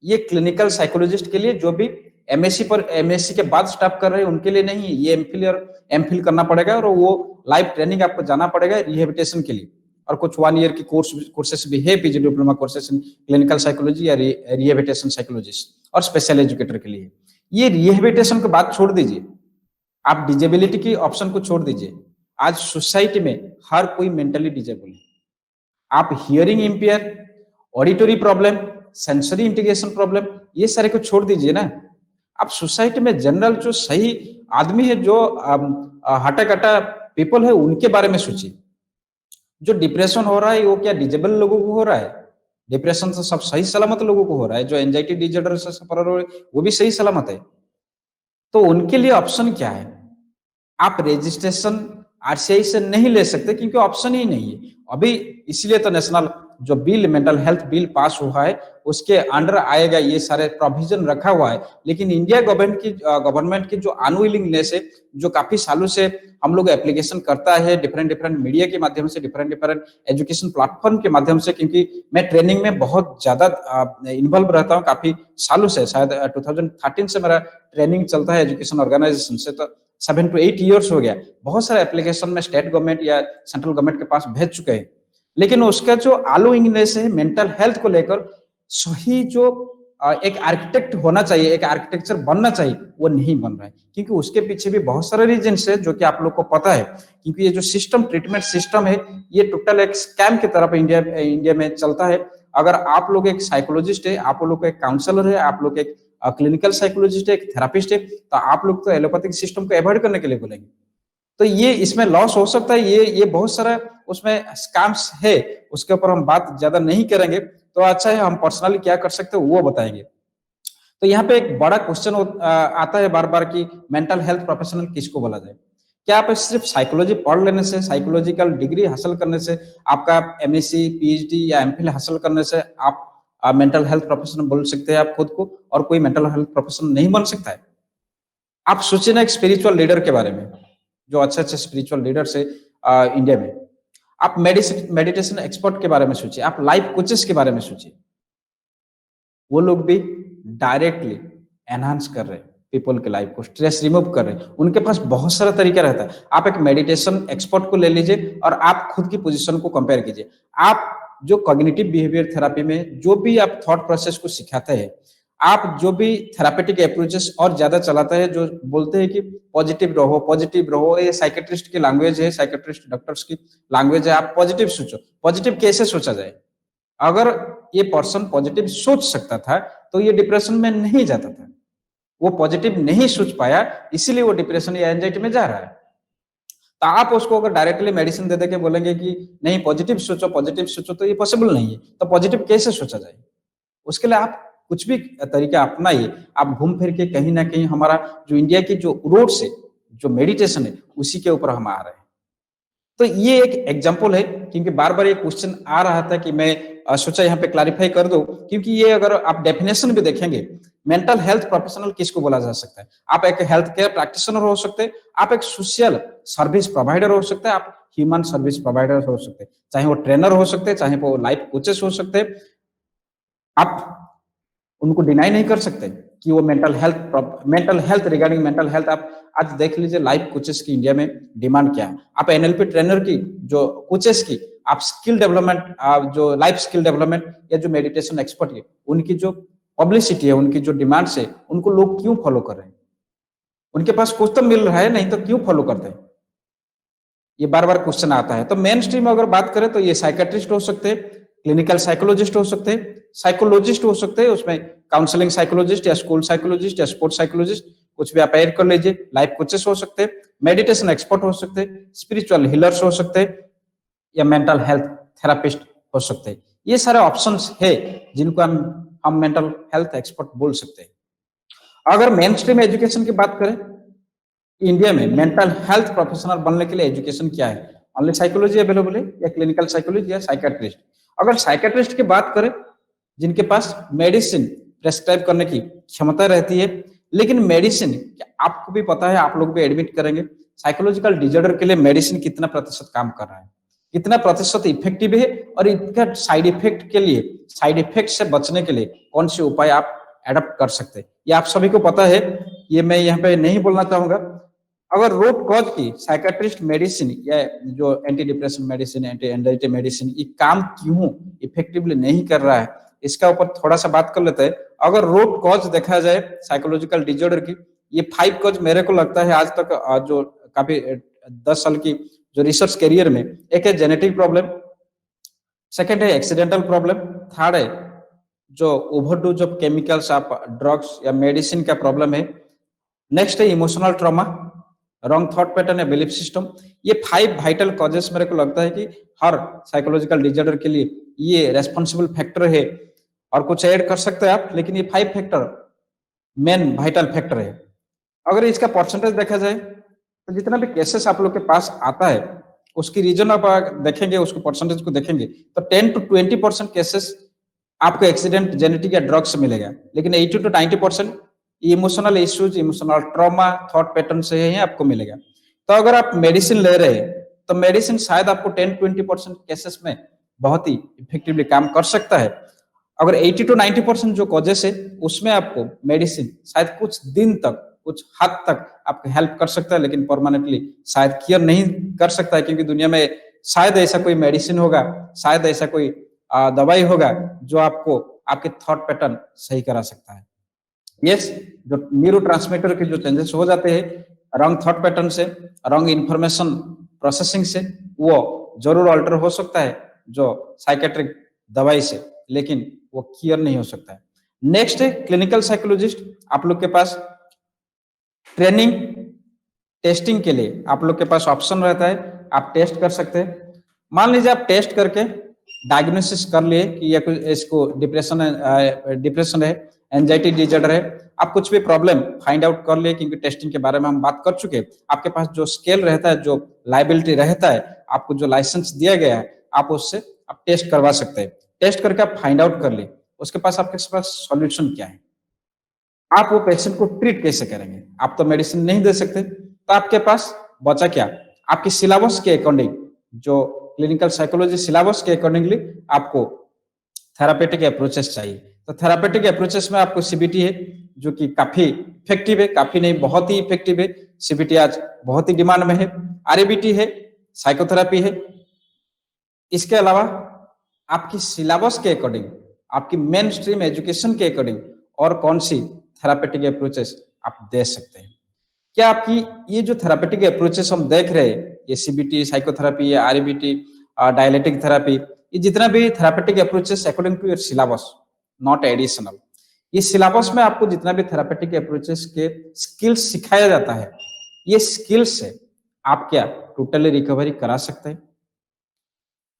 Speaker 1: ये क्लिनिकल साइकोलॉजिस्ट के लिए, जो भी एमएससी के बाद स्टाफ कर रहे हैं उनके लिए नहीं है। ये एमफिल करना पड़ेगा और वो लाइव ट्रेनिंग आपको जाना पड़ेगा रिहेबिलिटेशन के लिए। और कुछ 1 ईयर की कोर्सेस भी है, PG diploma courses in clinical psychology या रिहेबिलिटेशन साइकोलॉजिस्ट और स्पेशल एजुकेटर के लिए। ये रिहेबिलिटेशन की बात छोड़ दीजिए, आप डिजेबिलिटी की ऑप्शन को छोड़ दीजिए। आज सोसाइटी में हर कोई मेंटली डिजेबल है। आप hearing impair, auditory problem, sensory integration problem, ये सारे को छोड़ दीजिए ना। आप सोसाइटी में जनरल जो सही आदमी है, जो हटा कटा पीपल है, उनके बारे में सोचिए। जो डिप्रेशन हो रहा है वो क्या डिजेबल लोगों को हो रहा है? डिप्रेशन तो सब सही सलामत लोगों को हो रहा है। जो एंजाइटी डिसऑर्डर से सफर हो रहे वो भी सही सलामत है। तो उनके लिए ऑप्शन क्या है? आप रजिस्ट्रेशन आरसीआई से नहीं ले सकते, क्योंकि ऑप्शन ही नहीं है अभी। इसलिए तो नेशनल जो bill, mental health bill pass हुआ है, उसके अंडर आएगा, ये सारे प्रोविजन रखा हुआ है। लेकिन इंडिया गवर्नमेंट की जो अनविलिंगनेस है, जो काफी सालों से हम लोग एप्लीकेशन करता है डिफरेंट मीडिया के माध्यम से, डिफरेंट एजुकेशन प्लेटफॉर्म के माध्यम से, क्योंकि मैं ट्रेनिंग में बहुत ज्यादा इन्वॉल्व रहता हूँ काफी सालों से। शायद 2013 से मेरा ट्रेनिंग चलता है एजुकेशन ऑर्गेनाइजेशन से, तो 7 to 8 ईयर्स हो गया। बहुत सारे एप्लीकेशन में स्टेट गवर्नमेंट या सेंट्रल गवर्नमेंट के पास भेज चुके हैं। लेकिन उसका जो अनविलिंगनेस है मेंटल हेल्थ को लेकर, सही जो एक आर्किटेक्ट होना चाहिए, एक आर्किटेक्चर बनना चाहिए, वो नहीं बन रहा है। क्योंकि उसके पीछे भी बहुत सारे रीजन है जो कि आप लोग को पता है। क्योंकि ये जो सिस्टम, ट्रीटमेंट सिस्टम है, ये टोटल एक स्कैम की तरफ इंडिया में चलता है। अगर आप लोग एक साइकोलॉजिस्ट है, आप लोग एक काउंसलर है, आप लोग एक क्लिनिकल साइकोलॉजिस्ट है, एक थेरापिस्ट है, तो आप लोग तो एलोपैथिक सिस्टम को अवॉइड करने के लिए बोलेंगे। तो ये इसमें लॉस हो सकता है, ये बहुत सारा उसमें स्कैम्स है, उसके ऊपर हम बात ज्यादा नहीं करेंगे। तो अच्छा है हम पर्सनली क्या कर सकते हैं वो बताएंगे। तो यहाँ पे एक बड़ा क्वेश्चन आता है बार बार कि मेंटल हेल्थ प्रोफेशनल किसको बोला जाए। क्या आप सिर्फ साइकोलॉजी पढ़ लेने से, साइकोलॉजिकल डिग्री हासिल करने से, आपका एमएससी पीएचडी या एमफिल हासिल करने से आप मेंटल हेल्थ प्रोफेशनल बोल सकते हैं आप खुद को, और कोई मेंटल हेल्थ प्रोफेशनल नहीं बन सकता है? आप सोचिए ना एक स्पिरिचुअल लीडर के बारे में, जो अच्छे अच्छे स्पिरिचुअल लीडर से इंडिया में। आप मेडिटेशन एक्सपर्ट के बारे में सोचिए, आप लाइफ कोचेस के बारे में सोचिए, वो लोग भी डायरेक्टली एनहांस कर रहे हैं पीपल के लाइफ को, स्ट्रेस रिमूव कर रहे हैं। उनके पास बहुत सारा तरीका रहता है। आप एक मेडिटेशन एक्सपर्ट को ले लीजिए और आप खुद की पोजीशन को कंपेयर कीजिए। आप जो कॉग्निटिव बिहेवियर थेरेपी में जो भी आप थॉट प्रोसेस को सिखाते हैं, आप जो भी थेरापेटिक अप्रोचेस और ज्यादा चलाते हैं, जो बोलते हैं कि पॉजिटिव रहो, ये साइकेट्रिस्ट की लैंग्वेज है, साइकेट्रिस्ट डॉक्टर्स की लैंग्वेज है। आप पॉजिटिव सोचो। पॉजिटिव कैसे सोचा जाए? अगर ये पर्सन पॉजिटिव सोच सकता था तो ये डिप्रेशन में नहीं जाता था। वो पॉजिटिव नहीं सोच पाया, इसीलिए वो डिप्रेशन या एंजाइटी में जा रहा है। तो आप उसको अगर डायरेक्टली मेडिसिन दे के बोलेंगे कि नहीं पॉजिटिव सोचो, तो ये पॉसिबल नहीं है। तो पॉजिटिव कैसे सोचा जाए? उसके लिए आप कुछ भी तरीका अपनाइए। आप घूम फिर के कहीं ना कहीं हमारा जो इंडिया की जो रूट्स है, जो मेडिटेशन है, उसी के ऊपर हम आ रहे हैं। तो ये एक एग्जांपल है, क्योंकि बार बार ये क्वेश्चन आ रहा था कि मैं सोचा यहाँ पे क्लैरिफाई कर दूं, क्योंकि ये अगर आप डेफिनेशन भी देखेंगे, मेंटल हेल्थ प्रोफेशनल किसको बोला जा सकता है? आप एक हेल्थ केयर प्रैक्टिशनर हो सकते हैं, आप एक सोशल सर्विस प्रोवाइडर हो सकते हैं, आप ह्यूमन सर्विस प्रोवाइडर हो सकते हैं, चाहे वो ट्रेनर हो सकते हैं, चाहे वो लाइफ कोचेस हो सकते हैं। आप उनको डिनाई नहीं कर सकते कि वो mental health regarding mental health. आप आज देख लीजिए लाइफ कोचेस की इंडिया में डिमांड क्या है। आप एनएलपी ट्रेनर की, जो कोचेस की, आप स्किल डेवलपमेंट, जो लाइफ स्किल डेवलपमेंट या जो मेडिटेशन एक्सपर्ट है, उनकी जो पब्लिसिटी है, उनकी जो डिमांड्स है, उनको लोग क्यों फॉलो कर रहे हैं? उनके पास कुछ तो मिल रहा है, नहीं तो क्यों फॉलो करते हैं? ये बार बार क्वेश्चन आता है। तो मेन स्ट्रीम अगर बात करें तो ये साइकेट्रिस्ट हो सकते हैं, क्लिनिकल साइकोलॉजिस्ट हो सकते हैं, साइकोलॉजिस्ट हो सकते हैं, उसमें काउंसलिंग साइकोलॉजिस्ट या स्कूल साइकोलॉजिस्ट या स्पोर्ट्स साइकोलॉजिस्ट, कुछ भी आप ऐड कर लीजिए। लाइफ कोचेस हो सकते हैं, मेडिटेशन एक्सपर्ट हो सकते हैं, स्पिरिचुअल हीलर्स हो सकते हैं, या मेंटल हेल्थ थेरापिस्ट हो सकते हैं। ये सारे ऑप्शंस है जिनको हम मेंटल हेल्थ एक्सपर्ट बोल सकते हैं। अगर मेन स्ट्रीम एजुकेशन की बात करें, इंडिया में मेंटल हेल्थ प्रोफेशनल बनने के लिए एजुकेशन क्या है? ओनली साइकोलॉजी अवेलेबल है, या क्लिनिकल साइकोलॉजी या साइकेट्रिस्ट? अगर साइकेट्रिस्ट की बात करें, जिनके पास मेडिसिन प्रेस्क्राइब करने की क्षमता रहती है, लेकिन मेडिसिन आपको भी पता है, आप लोग भी एडमिट करेंगे, साइकोलॉजिकल डिसऑर्डर के लिए मेडिसिन कितना प्रतिशत काम कर रहा है, कितना प्रतिशत इफेक्टिव है, और इनका साइड इफेक्ट के लिए, साइड इफेक्ट से बचने के लिए कौन से उपाय आप एडप्ट कर सकते हैं, ये आप सभी को पता है। ये मैं यहाँ पे नहीं बोलना चाहूंगा। अगर रूट कॉज की साइकेट्रिस्ट मेडिसिन या जो anti depression medicine, anti anxiety medicine, ये काम क्यों इफेक्टिवली नहीं कर रहा है, इसका ऊपर थोड़ा सा बात कर लेते हैं। अगर रूट कॉज देखा जाए साइकोलॉजिकल डिसऑर्डर की, ये 5 कॉज मेरे को लगता है आज तक जो काफी 10 साल की जो रिसर्च करियर में, एक है जेनेटिक प्रॉब्लम, सेकेंड है एक्सीडेंटल प्रॉब्लम, थर्ड है जो ओवरडोज ऑफ केमिकल्स आप ड्रग्स या मेडिसिन का प्रॉब्लम है, नेक्स्ट है emotional trauma, wrong thought pattern या बिलीफ सिस्टम। ये 5 वाइटल कॉजेस मेरे को लगता है कि हर साइकोलॉजिकल डिसऑर्डर के लिए ये रेस्पॉन्सिबल फैक्टर है। और कुछ ऐड कर सकते हैं आप, लेकिन ये 5 फैक्टर मेन वाइटल फैक्टर है। अगर इसका परसेंटेज देखा जाए तो जितना भी केसेस आप लोग के पास आता है, उसकी रीजन आप देखेंगे, उसको परसेंटेज को देखेंगे, तो 10 to 20% केसेस आपको एक्सीडेंट, जेनेटिक या ड्रग्स से मिलेगा, लेकिन 80 to 90% emotional issues, emotional trauma, thought pattern से ही आपको मिलेगा। तो अगर आप मेडिसिन ले रहे हैं तो मेडिसिन शायद आपको 10-20% केसेस में बहुत ही इफेक्टिवली काम कर सकता है। अगर 80 to 90% जो कॉजेस है, उसमें आपको मेडिसिन शायद कुछ दिन तक, कुछ हद तक आपको हेल्प कर सकता है, लेकिन परमानेंटली शायद क्योर नहीं कर सकता है, क्योंकि दुनिया में शायद ऐसा कोई मेडिसिन होगा, शायद ऐसा कोई दवाई होगा जो आपको आपके थॉट पैटर्न सही करा सकता है। यस, जो न्यूरोट्रांसमीटर के जो चेंजेस हो जाते हैं रॉन्ग थॉट पैटर्न से, रॉन्ग इंफॉर्मेशन प्रोसेसिंग से, वो जरूर अल्टर हो सकता है जो साइकेट्रिक दवाई से, लेकिन वो क्लियर नहीं हो सकता है। नेक्स्ट है क्लिनिकल साइकोलॉजिस्ट। आप लोग के पास ट्रेनिंग टेस्टिंग के लिए आप लोग के पास ऑप्शन रहता है, आप टेस्ट कर सकते हैं। मान लीजिए आप टेस्ट करके डायग्नोसिस कर लिए कि ये कुछ इसको डिप्रेशन है, एंजाइटी डिसऑर्डर है, आप कुछ भी प्रॉब्लम फाइंड आउट कर लिए, क्योंकि टेस्टिंग के बारे में हम बात कर चुके हैं। आपके पास जो स्केल रहता है, जो लाइबिलिटी रहता है, आपको जो लाइसेंस दिया गया है, आप उससे आप टेस्ट करवा सकते हैं। टेस्ट करके आप फाइंड आउट कर लिए, उसके पास आपके पास सॉल्यूशन क्या है, आप वो पेशेंट को ट्रीट कैसे करेंगे। आप तो मेडिसिन नहीं दे सकते, तो आपके पास बचा क्या, आपकी सिलेबस के अकॉर्डिंग, जो क्लिनिकल साइकोलॉजी सिलेबस के अकॉर्डिंगली आपको थेरापेटिक अप्रोचेस चाहिए। तो थेरापेटिक अप्रोचेस में आपको सीबीटी है, जो कि काफी इफेक्टिव है, काफी नहीं बहुत ही इफेक्टिव है। सीबीटी आज बहुत ही डिमांड में है। आरएबीटी है, साइकोथेरेपी है। इसके अलावा आपकी सिलेबस के अकॉर्डिंग, आपकी मेन स्ट्रीम एजुकेशन के अकॉर्डिंग और कौन सी थेरापेटिक अप्रोचेस आप दे सकते हैं। क्या आपकी ये जो थेरापेटिक अप्रोचेस हम देख रहे हैं, ये सीबीटी, साइकोथेरेपी, ये आरईबीटी, डायलेटिक थेरेपी, ये जितना भी therapeutic approaches according to your syllabus, not additional. इस सिलेबस में आपको जितना भी थेरापेटिक अप्रोचेस के स्किल्स सिखाया जाता है, ये स्किल्स से आप क्या टोटली रिकवरी करा सकते हैं।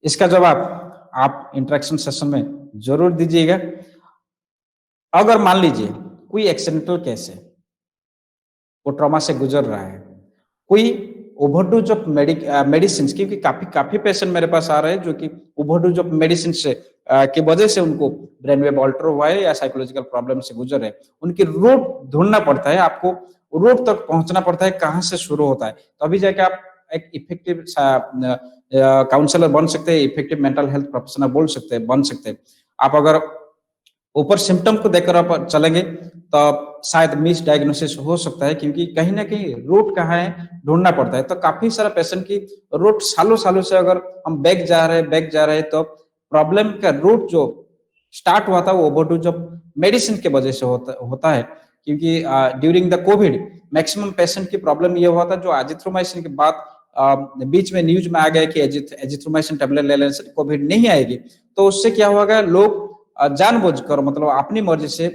Speaker 1: इसका जवाब आप इंटरेक्शन सेशन में जरूर दीजिएगा। अगर मान लीजिए कोई एक्सीडेंटल केस है, वो ट्रॉमा से गुजर रहा है, कोई ओवरडोज ऑफ मेडिसिन, क्योंकि काफी पेशेंट मेरे पास आ रहे हैं जो कि ओवरडोज ऑफ मेडिसिन से की वजह से उनको ब्रेन वेव ऑल्टर हुआ है या साइकोलॉजिकल प्रॉब्लम से गुजर रहे हैं, उनकी रूट ढूंढना पड़ता है, आपको रूट तक पहुंचना पड़ता है, कहां से शुरू होता है। तो अभी जाके आप एक इफेक्टिव काउंसलर बन सकते हैं, इफेक्टिव मेंटल हेल्थ प्रोफेशनल बन सकते हैं। आप अगर ऊपर सिम्टम को देखकर आप चलेंगे तो शायद मिस डायग्नोसिस हो सकता है, क्योंकि कहीं ना कहीं रूट कहाँ है ढूंढना पड़ता है। तो काफी सारा पेशेंट की रूट सालों सालों से अगर हम बैक जा रहे हैं तो प्रॉब्लम का रूट जो स्टार्ट हुआ था वो ओवरडोज ऑफ मेडिसिन के वजह से होता है। क्योंकि during the Covid maximum patient की प्रॉब्लम ये हुआ था, जो एजिथ्रोमाइसिन के बाद बीच में न्यूज में आ गया कि एजिथ्रोमाइसिन टेबलेट ले लेने से कोविड नहीं आएगी। तो उससे क्या होगा, लोग जानबूझकर मतलब अपनी मर्जी से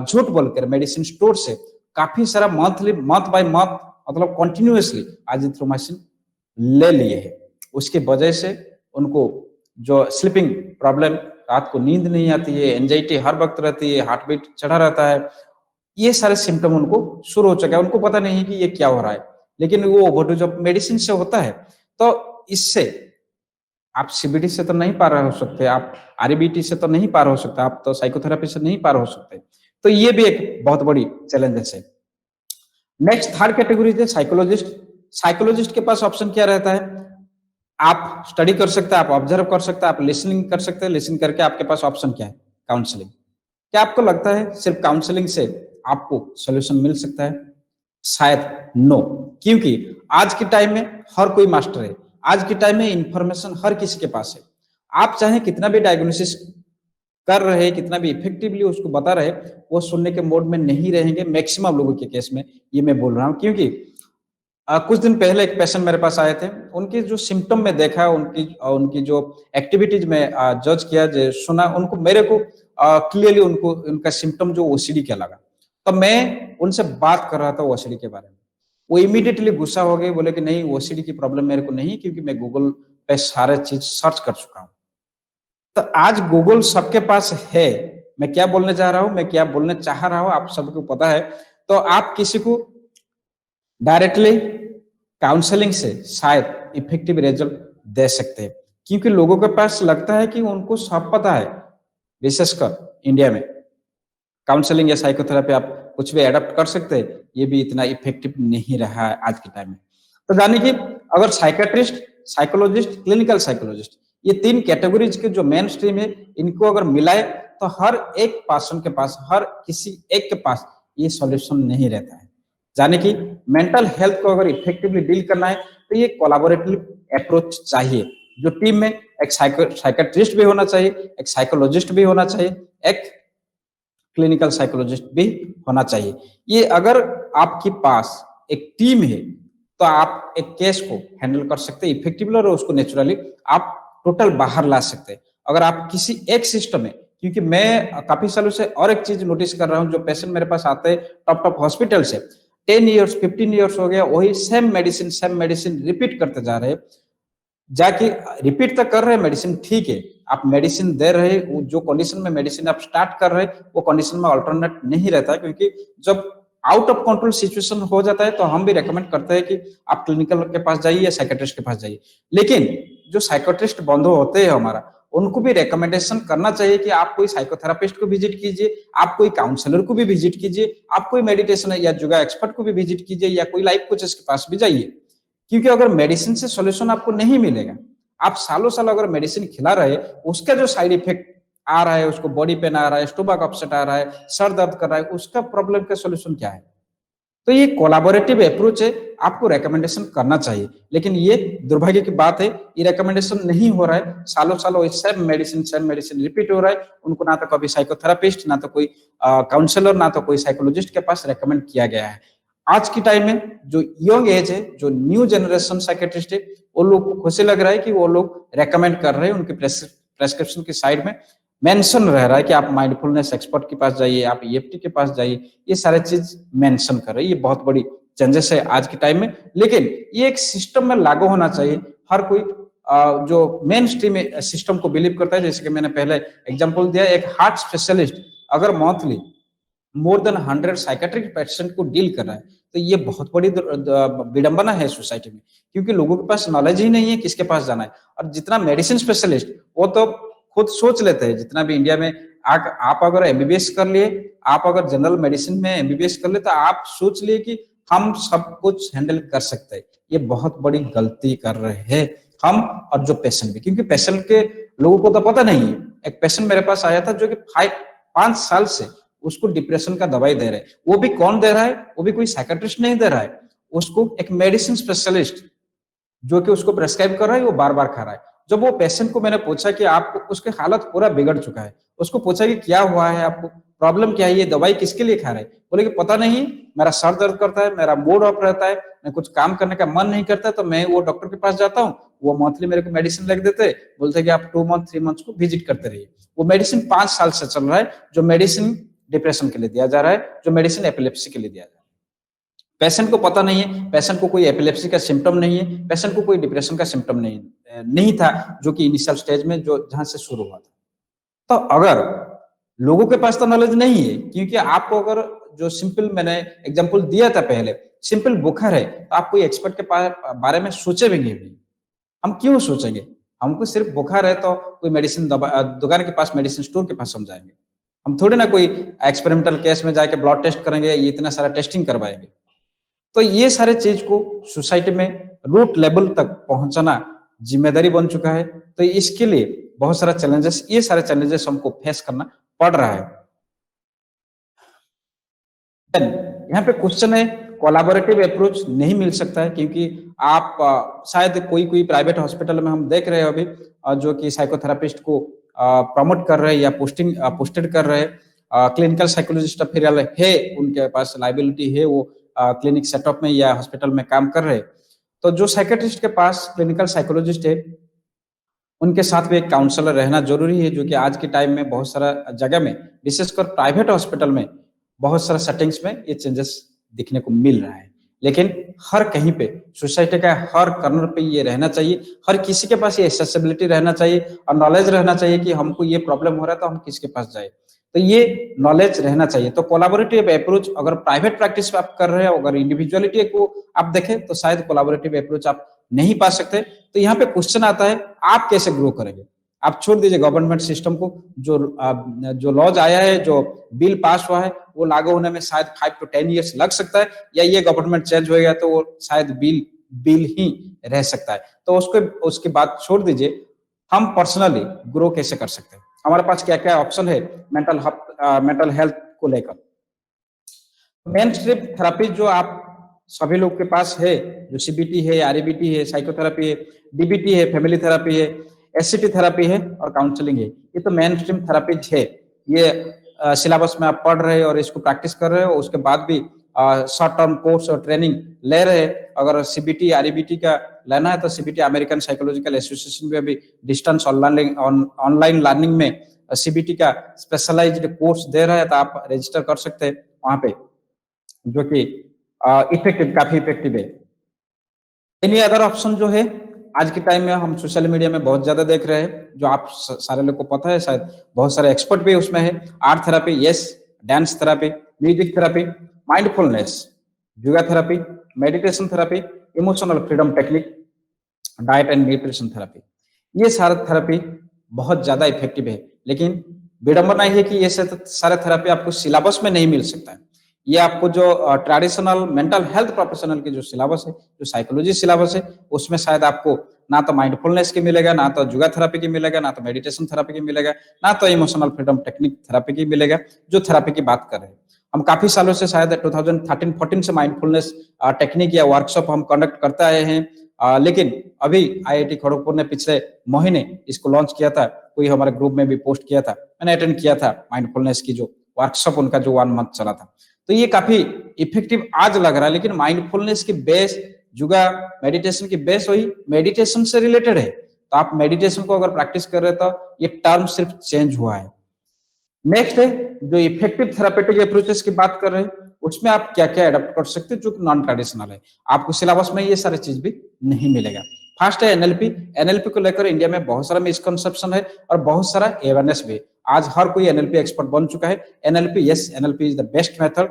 Speaker 1: झूठ बोलकर मेडिसिन स्टोर से काफी सारा मंथ बाय मंथ मतलब कंटिन्यूअसली एजिथ्रोमाइसिन ले लिए हैं। उसकी वजह से उनको जो स्लीपिंग प्रॉब्लम, रात को नींद नहीं आती है, एंजाइटी हर वक्त रहती है, हार्ट बीट चढ़ा रहता है, ये सारे सिम्टम उनको शुरू हो चुका है। उनको पता नहीं है कि ये क्या हो रहा है, लेकिन वो ओवरडोज ऑफ मेडिसिन से होता है। तो इससे आप सीबीटी से तो नहीं पार हो सकते, आप आरईबीटी से तो नहीं पार हो सकते, आप तो साइकोथेरेपी से नहीं पार हो सकते। तो ये भी एक बहुत बड़ी चैलेंजेस है। नेक्स्ट थर्ड कैटेगरी है साइकोलॉजिस्ट। साइकोलॉजिस्ट के पास ऑप्शन क्या रहता है, आप स्टडी कर सकते हैं, आप ऑब्जर्व कर सकते हैं, आप लिसनिंग कर सकते हैं, लिसन करके आपके पास ऑप्शन क्या है, काउंसलिंग। क्या आपको लगता है सिर्फ काउंसलिंग से आपको सोल्यूशन मिल सकता है? शायद नो, क्योंकि आज के टाइम में हर कोई मास्टर है, आज के टाइम में इंफॉर्मेशन हर किसी के पास है। आप चाहे कितना भी डायग्नोसिस कर रहे, कितना भी इफेक्टिवली उसको बता रहे, वो सुनने के मोड में नहीं रहेंगे मैक्सिमम लोगों के केस में, ये मैं बोल रहा हूँ। क्योंकि कुछ दिन पहले एक पेशेंट मेरे पास आए थे, उनके जो सिम्टम में देखा, उनकी जो एक्टिविटीज में जज किया, जो सुना, उनको मेरे को क्लियरली उनको उनका सिम्टम जो ओसीडी का लगा। तो मैं उनसे बात कर रहा था ओसीडी के बारे में, वो इमीडिएटली गुस्सा हो गए, बोले कि नहीं ओसीडी की प्रॉब्लम मेरे को नहीं, क्योंकि मैं गूगल पे सारे चीज सर्च कर चुका हूँ। तो आज गूगल सबके पास है। मैं क्या बोलने जा रहा हूँ, मैं क्या बोलने चाह रहा हूँ, आप सबको पता है। तो आप किसी को डायरेक्टली काउंसलिंग से शायद इफेक्टिव रिजल्ट दे सकते हैं, क्योंकि लोगों के पास लगता है कि उनको सब पता है। विशेषकर इंडिया में काउंसलिंग या साइकोथेरेपी आप कुछ भी एडप्ट कर सकते हैं, ये भी इतना इफेक्टिव नहीं रहा है आज के टाइम में। तो जाने कि अगर साइकेट्रिस्ट, साइकोलॉजिस्ट, क्लिनिकल साइकोलॉजिस्ट, ये तीन कैटेगरीज के जो मेन स्ट्रीम है, इनको अगर मिलाए तो हर एक पर्सन के पास, हर किसी एक के पास ये सॉल्यूशन नहीं रहता है। जाने कि मेंटल हेल्थ को अगर इफेक्टिवली डील करना है तो ये कोलैबोरेटिव अप्रोच चाहिए, जो टीम में एक साइकेट्रिस्ट भी होना चाहिए, एक साइकोलॉजिस्ट भी होना चाहिए, एक क्लिनिकल साइकोलॉजिस्ट भी होना चाहिए। ये अगर आपके पास एक टीम है तो आप एक केस को हैंडल कर सकते हैं इफेक्टिवली, और उसको नेचुरली आप टोटल बाहर ला सकते हैं। अगर आप किसी एक सिस्टम में क्योंकि मैं काफी सालों से और एक चीज नोटिस कर रहा हूँ, जो पेशेंट मेरे पास आते हैं टॉप टॉप हॉस्पिटल से, 10 ईयर्स 15 ईयर्स हो गया वही सेम मेडिसिन रिपीट करते जा रहे हैं। जाके रिपीट तो कर रहे हैं मेडिसिन, ठीक है, आप मेडिसिन दे रहे, जो कंडीशन में मेडिसिन आप स्टार्ट कर रहे हैं वो कंडीशन में अल्टरनेट नहीं रहता है, क्योंकि जब आउट ऑफ कंट्रोल सिचुएशन हो जाता है तो हम भी रेकमेंड करते हैं कि आप क्लिनिकल के पास जाइए या साइकेट्रिस्ट के पास जाइए। लेकिन जो साइकेट्रिस्ट बंधु होते हैं हमारा, उनको भी रिकमेंडेशन करना चाहिए कि आप कोई साइकोथेरापिस्ट को विजिट कीजिए, आप कोई काउंसलर को भी विजिट कीजिए, आप कोई मेडिटेशन या योगा एक्सपर्ट को भी विजिट कीजिए, या कोई लाइफ कोचेस के पास भी जाइए। क्योंकि अगर मेडिसिन से सॉल्यूशन आपको नहीं मिलेगा, आप सालों साल अगर मेडिसिन खिला रहे, उसका जो साइड इफेक्ट आ रहा है, उसको बॉडी पेन आ रहा है, स्टोमक अपसेट आ रहा है, सर दर्द कर रहा है, उसका प्रॉब्लम का सॉल्यूशन क्या है? तो ये कोलैबोरेटिव अप्रोच है, आपको रेकमेंडेशन करना चाहिए। लेकिन ये दुर्भाग्य की बात है, ये रेकमेंडेशन नहीं हो रहा है, सालों सालों सेम मेडिसिन रिपीट हो रहा है। उनको ना तो कभी साइकोथेरापिस्ट, ना तो कोई काउंसलर, ना तो कोई साइकोलॉजिस्ट के पास रेकमेंड किया गया है। आज की टाइम में जो यंग एज है, जो न्यू जनरेशन साइकेट्रिस्ट है, वो लोग को खुशी लग रहा है कि वो लोग रेकमेंड कर रहे हैं, उनके प्रेस्क्रिप्शन की साइड में मेंशन रह रहा है कि आप माइंडफुलनेस एक्सपर्ट के पास जाइए, आप ईएफटी के पास जाइए, ये सारे चीज मेंशन कर रहे हैं। ये बहुत बड़ी चेंजेस है आज के टाइम में, लेकिन ये एक सिस्टम में लागू होना चाहिए। हर कोई जो मेन स्ट्रीम सिस्टम को बिलीव करता है, जैसे कि मैंने पहले एग्जांपल दिया, एक हार्ट स्पेशलिस्ट अगर monthly more than 100 psychiatric patient को डील कर रहा है, तो ये बहुत बड़ी विडंबना है सोसाइटी में, क्योंकि लोगों के पास नॉलेज ही नहीं है किसके पास जाना है। और जितना मेडिसिन स्पेशलिस्ट, वो तो खुद सोच लेते हैं, जितना भी इंडिया में आप अगर एमबीबीएस कर लिए, आप अगर जनरल मेडिसिन में एमबीबीएस कर ले, तो आप सोच लिए कि हम सब कुछ हैंडल कर सकते हैं। ये बहुत बड़ी गलती कर रहे हैं हम, और जो पेशेंट भी, क्योंकि पेशेंट के लोगों को तो पता नहीं है। एक पेशेंट मेरे पास आया था जो कि 5 साल से उसको डिप्रेशन का दवाई दे रहे हैं। वो भी कौन दे रहा है? वो भी कोई साइकेट्रिस्ट नहीं दे रहा है, उसको एक मेडिसिन स्पेशलिस्ट जो कि उसको प्रेस्क्राइब कर रहा है, वो बार बार खा रहा है। जब वो पेशेंट को मैंने पूछा कि आपको, उसके हालत पूरा बिगड़ चुका है, उसको पूछा कि क्या हुआ है, आपको प्रॉब्लम क्या है, ये दवाई किसके लिए खा रहे हैं? बोले कि पता नहीं, मेरा सर दर्द करता है, मेरा मूड ऑफ रहता है, मैं कुछ काम करने का मन नहीं करता, तो मैं वो डॉक्टर के पास जाता हूँ, वो मंथली मेरे को मेडिसिन लिख देते, बोलते कि आप 2 मंथ 3 मंथ को विजिट करते रहिए। वो मेडिसिन 5 साल से चल रहा है, जो मेडिसिन डिप्रेशन के लिए दिया जा रहा है, जो मेडिसिन एपिलेप्सी के लिए दिया जा रहा है। पेशेंट को पता नहीं है, पेशेंट को कोई एपिलेप्सी का सिम्टम नहीं है, पेशेंट को कोई डिप्रेशन का सिम्टम नहीं था, जो कि इनिशियल स्टेज में जो जहां से शुरू हुआ था। तो अगर लोगों के पास तो नॉलेज नहीं है, क्योंकि आपको अगर जो सिंपल मैंने एग्जांपल दिया था पहले, सिंपल बुखार है, तो आप कोई एक्सपर्ट के बारे में सोचे भी नहीं। हम क्यों सोचेंगे? हमको सिर्फ बुखार है तो कोई मेडिसिन दुकान के पास, मेडिसिन स्टोर के पास हम जाएंगे। हम थोड़ी ना कोई एक्सपेरिमेंटल केस में जाके ब्लड टेस्ट करेंगे, ये इतना सारा टेस्टिंग करवाएंगे। तो ये सारे चीज को सोसाइटी में रूट लेवल तक पहुंचाना जिम्मेदारी बन चुका है। तो इसके लिए बहुत सारा चैलेंजेस, ये सारे चैलेंजेस हमको फेस करना पड़ रहा है। यहाँ पे क्वेश्चन है, कोलैबोरेटिव अप्रोच नहीं मिल सकता है, क्योंकि आप शायद कोई प्राइवेट हॉस्पिटल में हम देख रहे हैं अभी, जो कि साइकोथेरापिस्ट को प्रमोट कर रहे हैं या पोस्टेड कर रहे हैं। क्लिनिकल साइकोलॉजिस्ट फिर है, उनके पास लाइबिलिटी है, वो क्लिनिक सेटअप में या हॉस्पिटल में काम कर रहे हैं। तो जो साइकेट्रिस्ट के पास क्लिनिकल साइकोलॉजिस्ट है, उनके साथ भी एक काउंसलर रहना जरूरी है, जो कि आज के टाइम में बहुत सारा जगह में, विशेषकर प्राइवेट हॉस्पिटल में, बहुत सारा सेटिंग्स में ये चेंजेस दिखने को मिल रहा है। लेकिन हर कहीं पे, सोसाइटी का हर कॉर्नर पे ये रहना चाहिए, हर किसी के पास ये एक्सेसिबिलिटी रहना चाहिए और नॉलेज रहना चाहिए कि हमको ये प्रॉब्लम हो रहा है तो हम किसके पास जाए। तो ये नॉलेज रहना चाहिए। तो कोलैबोरेटिव अप्रोच अगर प्राइवेट प्रैक्टिस आप कर रहे हो, अगर इंडिविजुअलिटी को आप देखें, तो शायद कोलैबोरेटिव अप्रोच आप नहीं पा सकते। तो यहाँ पे क्वेश्चन आता है, आप कैसे ग्रो करेंगे? आप छोड़ दीजिए गवर्नमेंट सिस्टम को, जो लॉज आया है, जो बिल पास हुआ है, वो लागू होने में शायद 5 to 10 ईयर्स लग सकता है, या ये गवर्नमेंट चेंज हो गया तो वो शायद बिल ही रह सकता है। तो उसके बाद छोड़ दीजिए, हम पर्सनली ग्रो कैसे कर सकते हैं, हमारे पास क्या क्या ऑप्शन है मेंटल हेल्थ को लेकर। मेन स्ट्रीम थेरेपी जो आप सभी लोग के पास है, जो सीबीटी है, आरईबीटी है, साइकोथेरेपी है, डीबीटी है, फैमिली थेरेपी है, एससीटी थेरेपी है और काउंसलिंग है। ये तो मेन स्ट्रीम थेरेपी है। ये सिलेबस में आप पढ़ रहे हैं और इसको प्रैक्टिस कर रहे हो, उसके बाद भी शॉर्ट टर्म कोर्स और ट्रेनिंग ले रहे हैं। अगर सीबीटी आरईबीटी का लेना है तो सीबीटी अमेरिकन साइकोलॉजिकल एसोसिएशन में भी डिस्टेंस ऑनलाइन लर्निंग में सीबीटी का स्पेशलाइज्ड कोर्स दे रहा है तो आप रजिस्टर कर सकते हैं वहां पे, जो कि इफेक्टिव, काफी इफेक्टिव है। एनी अदर ऑप्शन जो है आज के टाइम में हम सोशल मीडिया में बहुत ज्यादा देख रहे हैं, जो आप सारे लोग को पता है, शायद बहुत सारे एक्सपर्ट भी उसमें है। Art therapy, yes, dance therapy, music therapy, mindfulness, yoga therapy, meditation therapy, emotional freedom technique, diet and nutrition therapy, ये सारे थेरेपी बहुत ज्यादा इफेक्टिव है। लेकिन विडंबना है कि ये सारे थेरेपी आपको सिलेबस में नहीं मिल सकता है। ये आपको जो ट्रेडिशनल मेंटल हेल्थ प्रोफेशनल की जो सिलेबस है, जो साइकोलॉजी सिलेबस है, उसमें शायद आपको ना तो माइंडफुलनेस की मिलेगा, ना तो योगा थेरेपी की मिलेगा, ना तो मेडिटेशन थेरेपी की मिलेगा, ना तो इमोशनल फ्रीडम टेक्निक थेरेपी की मिलेगा, जो थेरेपी की बात कर रहे हैं। हम काफी सालों से, शायद 2013-14 से माइंडफुलनेस टेक्निक या वर्कशॉप हम कंडक्ट करते आए हैं। लेकिन अभी आईआईटी खड़गपुर ने पिछले महीने इसको लॉन्च किया था, कोई हमारे ग्रुप में भी पोस्ट किया था, मैंने अटेंड किया था माइंडफुलनेस की जो वर्कशॉप उनका जो 1 मंथ चला था। तो ये काफी इफेक्टिव आज लग रहा है, लेकिन माइंडफुलनेस की बेस, योगा मेडिटेशन की बेस वही मेडिटेशन से रिलेटेड है। तो आप मेडिटेशन को अगर प्रैक्टिस कर रहे हो तो ये टर्म सिर्फ चेंज हुआ है। नेक्स्ट है जो इफेक्टिव थेरापेटिक अप्रोचेस की बात कर रहे हैं, उसमें आप क्या क्या एडप्ट कर सकते हैं जो नॉन ट्रेडिशनल है। आपको सिलेबस में ये सारी चीज भी नहीं मिलेगा। फर्स्ट है एनएलपी। एनएलपी को लेकर इंडिया में बहुत सारा मिसकंसेप्शन है और बहुत सारा अवेयरनेस भी है। आज हर कोई एनएलपी एक्सपर्ट बन चुका है। NLP, yes, NLP is the best method.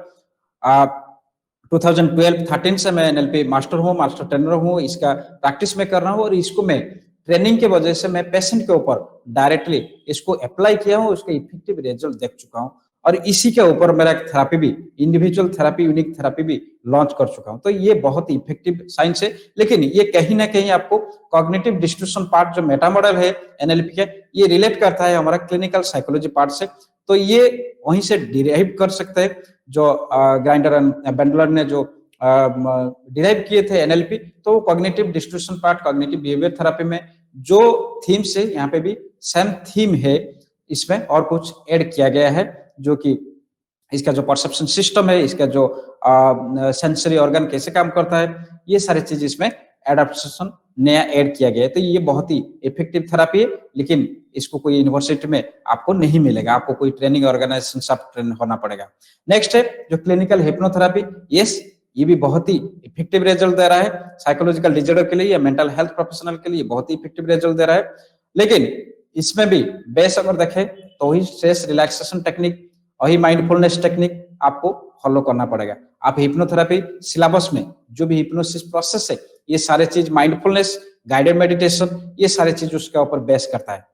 Speaker 1: 2012-13 से मैं एनएलपी मास्टर हूँ, मास्टर ट्रेनर हूँ, इसका प्रैक्टिस में कर रहा हूँ और इसको मैं ट्रेनिंग के वजह से मैं पेशेंट के ऊपर डायरेक्टली इसको अप्लाई किया हूँ, उसके इफेक्टिव रिजल्ट देख चुका हूँ और इसी के ऊपर मेरा एक थेरेपी भी, इंडिविजुअल थेरेपी, यूनिक थेरेपी भी लॉन्च कर चुका हूँ। तो ये बहुत ही इफेक्टिव साइंस है, लेकिन ये कहीं ना कहीं आपको कॉग्निटिव डिस्ट्रीब्यूशन पार्ट जो मेटा मॉडल है एनएलपी के, ये रिलेट करता है हमारा क्लिनिकल साइकोलॉजी पार्ट से। तो ये वहीं से डिराइव कर सकते हैं, जो ग्राइंडर एंड बेंडलर ने जो डिराइव किए थे एनएलपी, तो cognitive distribution part, cognitive behaviour therapy में जो थीम से, यहाँ पे भी सेम थीम है, इसमें और कुछ ऐड किया गया है, जो कि इसका जो परसेप्शन सिस्टम है, इसका जो सेंसरी ऑर्गन कैसे काम करता है, ये सारी चीज इसमें एडाप्टेशन नया ऐड किया गया है। तो ये बहुत ही इफेक्टिव थेरेपी है, लेकिन इसको कोई यूनिवर्सिटी में आपको नहीं मिलेगा, आपको कोई ट्रेनिंग ऑर्गेनाइजेशन से ट्रेन होना पड़ेगा। नेक्स्ट है जो क्लिनिकल हिप्नोथेरेपी। यस, ये भी बहुत ही इफेक्टिव रिजल्ट दे रहा है साइकोलॉजिकल डिसऑर्डर के लिए या मेंटल हेल्थ प्रोफेशनल के लिए, बहुत ही इफेक्टिव रिजल्ट दे रहा है। लेकिन इसमें भी बेस अगर देखें तो वही स्ट्रेस रिलैक्सेशन टेक्निक, वही माइंडफुलनेस टेक्निक आपको फॉलो करना पड़ेगा। आप हिप्नोथेरेपी सिलेबस में जो भी हिप्नोसिस प्रोसेस है, ये सारे चीज, माइंडफुलनेस, गाइडेड मेडिटेशन, ये सारे चीज उसके ऊपर बेस करता है।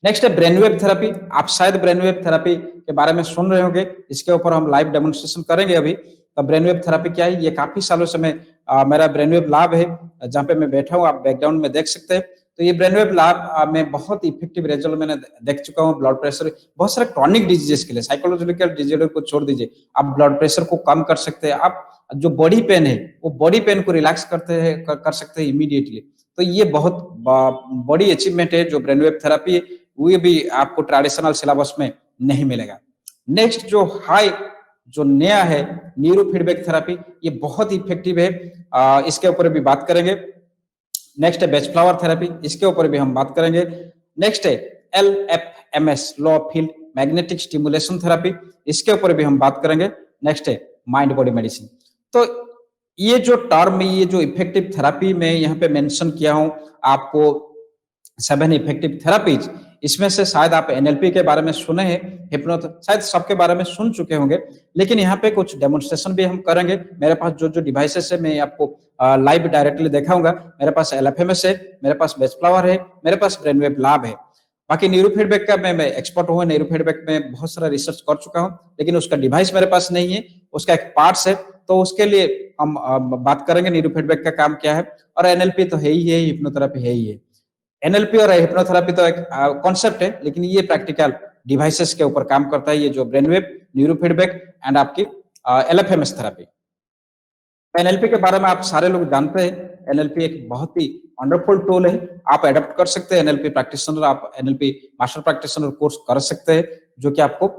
Speaker 1: नेक्स्ट है ब्रेनवेव थेरेपी। आप शायद ब्रेनवेव थेरेपी के बारे में सुन रहे होंगे, इसके ऊपर हम लाइव डेमोन्स्ट्रेशन करेंगे अभी। तो ब्रेनवेव थेरेपी क्या है, ये काफी सालों से मेरा ब्रेनवेव लैब है जहाँ पे मैं बैठा हूँ, आप बैकग्राउंड में देख सकते हैं। तो ये ब्रेनवेव लैब में बहुत इफेक्टिव रिजल्ट मैंने देख चुका हूँ। ब्लड प्रेशर, बहुत सारे क्रॉनिक डिजीजेस के लिए, साइकोलॉजिकल डिजीज को छोड़ दीजिए, आप ब्लड प्रेशर को कम कर सकते हैं, आप जो बॉडी पेन है वो बॉडी पेन को रिलैक्स कर सकते हैं इमीडिएटली। तो ये बहुत बड़ी अचीवमेंट है जो ब्रेनवेव थेरेपी है, वो भी आपको ट्रेडिशनल सिलेबस में नहीं मिलेगा। नेक्स्ट जो नया है न्यूरो फीडबैक थेरेपी, ये बहुत इफेक्टिव है, इसके ऊपर भी बात करेंगे। नेक्स्ट है बेच फ्लावर थेरेपी, इसके ऊपर भी हम बात करेंगे। नेक्स्ट है LFMS, लो फील्ड मैग्नेटिक स्टिमुलेशन थेरेपी, इसके ऊपर भी हम बात करेंगे। नेक्स्ट है माइंड बॉडी मेडिसिन। तो ये जो टर्म, ये जो इफेक्टिव थेरेपी में यहाँ पे मेंशन किया हूं आपको 7 इफेक्टिव थेरेपीज, इसमें से शायद आप एनएलपी के बारे में सुने हैं, हिप्नो शायद सबके बारे में सुन चुके होंगे, लेकिन यहाँ पे कुछ डेमोन्स्ट्रेशन भी हम करेंगे। मेरे पास जो जो डिवाइसेस है मैं आपको लाइव डायरेक्टली दिखाऊंगा। मेरे पास LFMS है, मेरे पास बेच फ्लावर है, मेरे पास ब्रेनवेव लैब है। बाकी न्यूरो फीडबैक का मैं एक्सपर्ट हूँ, न्यूरो फीडबैक में बहुत सारा रिसर्च कर चुका हूँ, लेकिन उसका डिवाइस मेरे पास नहीं है, उसका एक पार्ट्स है, तो उसके लिए हम बात करेंगे न्यूरो फीडबैक का काम क्या है। और एनएलपी तो है ही है, हिप्नोथेरेपी है ही है। एनएलपी और हिप्नोथेरेपी तो एक कॉन्सेप्ट है, लेकिन ये प्रैक्टिकल डिवाइसेस के ऊपर काम करता है, ये जो ब्रेनवेव, न्यूरो फीडबैक एंड आपकी LFMS थेरेपी। एनएलपी के बारे में आप सारे लोग जानते हैं, एनएलपी एक बहुत ही वंडरफुल टूल है, आप एडप्ट कर सकते हैं। एनएलपी प्रैक्टिशनर, आप एनएलपी मास्टर प्रैक्टिशनर कोर्स कर सकते हैं, जो कि आपको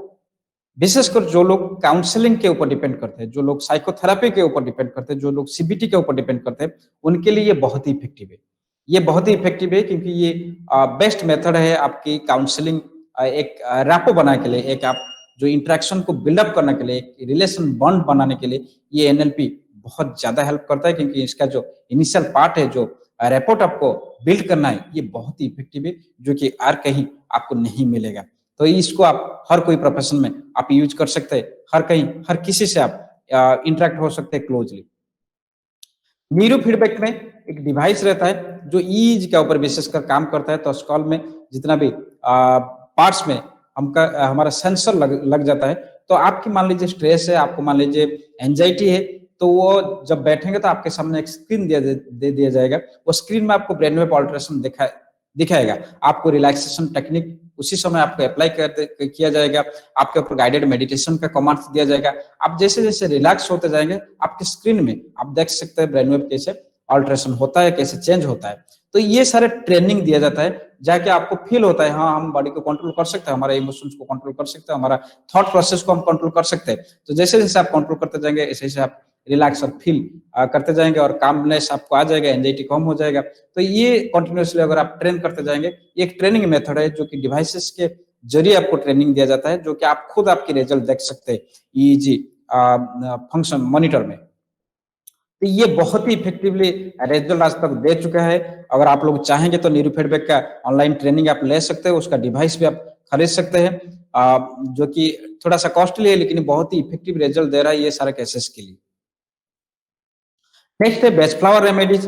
Speaker 1: विशेषकर जो लोग काउंसलिंग के ऊपर डिपेंड करते हैं, जो लोग साइकोथेरेपी के ऊपर डिपेंड करते हैं, जो लोग सीबीटी के ऊपर डिपेंड करते हैं, उनके लिए ये बहुत ही इफेक्टिव है। ये बहुत ही इफेक्टिव है क्योंकि ये बेस्ट मेथड है आपकी काउंसलिंग एक रैपो बनाने के लिए, एक आप जो इंटरेक्शन को बिल्डअप करने के लिए, एक रिलेशन बॉन्ड बनाने के लिए ये एनएलपी बहुत ज्यादा हेल्प करता है, क्योंकि इसका जो इनिशियल पार्ट है, जो रैपोर्ट आपको बिल्ड करना है, ये बहुत ही इफेक्टिव है, जो कि हर कहीं आपको नहीं मिलेगा। तो इसको आप हर कोई प्रोफेशन में आप यूज कर सकते हैं, हर कहीं हर किसी से आप इंटरेक्ट हो सकते हैं क्लोजली। न्यूरो फीडबैक में एक डिवाइस रहता है जो ईज के ऊपर विशेषकर काम करता है। तो स्कॉल में जितना भी पार्ट्स में हमारा सेंसर लग जाता है, तो आपकी मान लीजिए स्ट्रेस है, आपको मान लीजिए एंजाइटी है, तो वो जब बैठेंगे तो आपके सामने एक स्क्रीन दे दिया जाएगा। वो स्क्रीन में आपको ब्रेन वेव ऑल्ट्रेशन दिखाएगा, आपको रिलैक्सेशन टेक्निक उसी समय आपको अप्लाई किया जाएगा, आपके ऊपर गाइडेड मेडिटेशन का कमांड दिया जाएगा। आप जैसे जैसे रिलैक्स होते जाएंगे, आपके स्क्रीन में आप देख सकते हैं ब्रेन वेव कैसे ऑल्ट्रेशन होता है, कैसे चेंज होता है। तो ये सारे ट्रेनिंग दिया जाता है, जाके आपको फील होता है हाँ हम बॉडी को कंट्रोल कर सकते हैं, हमारे इमोशंस को कंट्रोल कर सकते हैं, हमारा थॉट प्रोसेस को हम कंट्रोल कर सकते हैं। तो जैसे जैसे आप कंट्रोल करते जाएंगे, ऐसे ऐसे आप रिलैक्स और फील करते जाएंगे और कामनेस आपको आ जाएगा, एंजाइटी कम हो जाएगा। तो ये कंटिन्यूसली अगर आप ट्रेन करते जाएंगे, ये एक ट्रेनिंग मेथड है जो कि डिवाइसेस के जरिए आपको ट्रेनिंग दिया जाता है, जो कि आप खुद आपकी रिजल्ट देख सकते हैं ईईजी फंक्शन मॉनिटर में। तो ये बहुत ही इफेक्टिवली रिजल्ट आज तक दे चुका है। अगर आप लोग चाहेंगे तो न्यूरो फीडबैक का ऑनलाइन ट्रेनिंग आप ले सकते हैं, उसका डिवाइस भी आप खरीद सकते हैं, जो कि थोड़ा सा कॉस्टली है लेकिन बहुत ही इफेक्टिव रिजल्ट दे रहा है ये सारे केसेस के लिए। नेक्स्ट है बेस्ट फ्लावर रेमेडीज।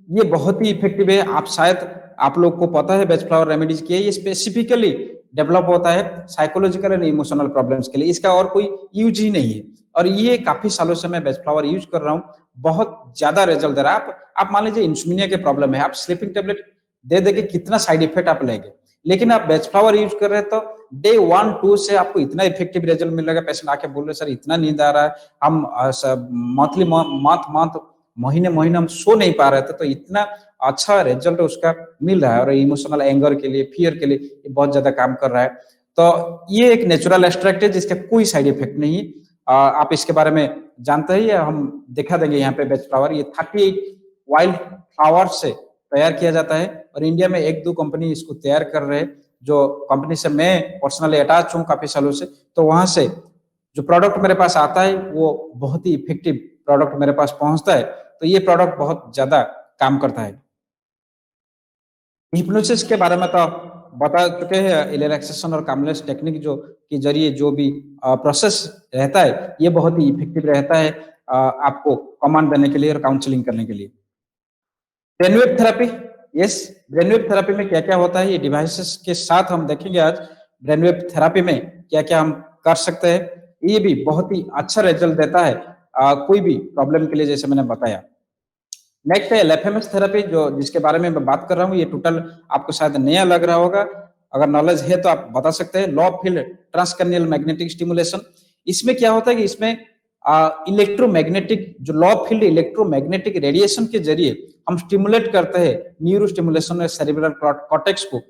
Speaker 1: ये बहुत ही इफेक्टिव है। आप शायद आप लोग को पता है बेस्ट फ्लावर रेमेडीज की है, ये स्पेसिफिकली डेवलप होता है साइकोलॉजिकल एंड इमोशनल प्रॉब्लम्स के लिए, इसका और कोई यूज ही नहीं है। और ये काफी सालों से मैं बेस्ट फ्लावर यूज कर रहा हूँ, बहुत ज्यादा रिजल्ट दे रहा है। आप मान लीजिए इंसोम्निया के प्रॉब्लम है, आप स्लीपिंग टेबलेट दे देके कितना साइड इफेक्ट आप लेंगे, लेकिन आप बेस्ट फ्लावर यूज कर रहे हैं तो डे 1-2 से आपको इतना इफेक्टिव रिजल्ट मिलेगा। पेशेंट आके बोल रहे सर इतना नींद आ रहा है, हम मंथली मंथ महीने महीने हम सो नहीं पा रहे थे, तो इतना अच्छा रिजल्ट उसका मिल रहा है। और इमोशनल एंगर के लिए, फियर के लिए ये बहुत ज्यादा काम कर रहा है। तो ये एक नेचुरल एक्सट्रैक्ट है जिसका कोई साइड इफेक्ट नहीं है। आप इसके बारे में जानते ही है, हम दिखा देंगे यहाँ पे बेस्ट फ्लावर। ये 38 वाइल्ड फ्लावर से तैयार किया जाता है और इंडिया में 1-2 कंपनी इसको तैयार कर रहे हैं, जो कंपनी से मैं पर्सनली अटैच हूँ काफी सालों से। तो वहां से जो प्रोडक्ट मेरे पास आता है वो बहुत ही इफेक्टिव प्रोडक्ट मेरे पास पहुंचता है। तो ये प्रोडक्ट बहुत ज्यादा काम करता है। हिप्नोसिस के बारे में तो बता चुके हैं, रिलैक्सेशन और कामनेस टेक्निक जो के जरिए जो भी प्रोसेस रहता है ये बहुत ही इफेक्टिव रहता है आपको कमांड देने के लिए और काउंसलिंग करने के लिए। Brainwave therapy, yes, brainwave therapy में क्या क्या होता है ये डिवाइसेस के साथ हम देखेंगे आज। ब्रेनवेव थेरेपी में क्या क्या हम कर सकते हैं, ये भी बहुत ही अच्छा रिजल्ट देता है कोई भी प्रॉब्लम के लिए, जैसे मैंने बताया। नेक्स्ट है एलएफएमएस थेरेपी, जो जिसके बारे में मैं बात कर रहा हूँ, ये टोटल आपको शायद नया लग रहा होगा। अगर नॉलेज है तो आप बता सकते हैं। लॉ फील्ड ट्रांसक्रैनियल मैग्नेटिक स्टिमुलेशन, इसमें क्या होता है कि इसमें इलेक्ट्रोमैग्नेटिक जो लॉ फील्ड इलेक्ट्रोमैग्नेटिक रेडिएशन के जरिए हम स्टिमुलेट करते हैं न्यूरो स्टिमुलेशन में सेरेब्रल कॉर्टेक्स को,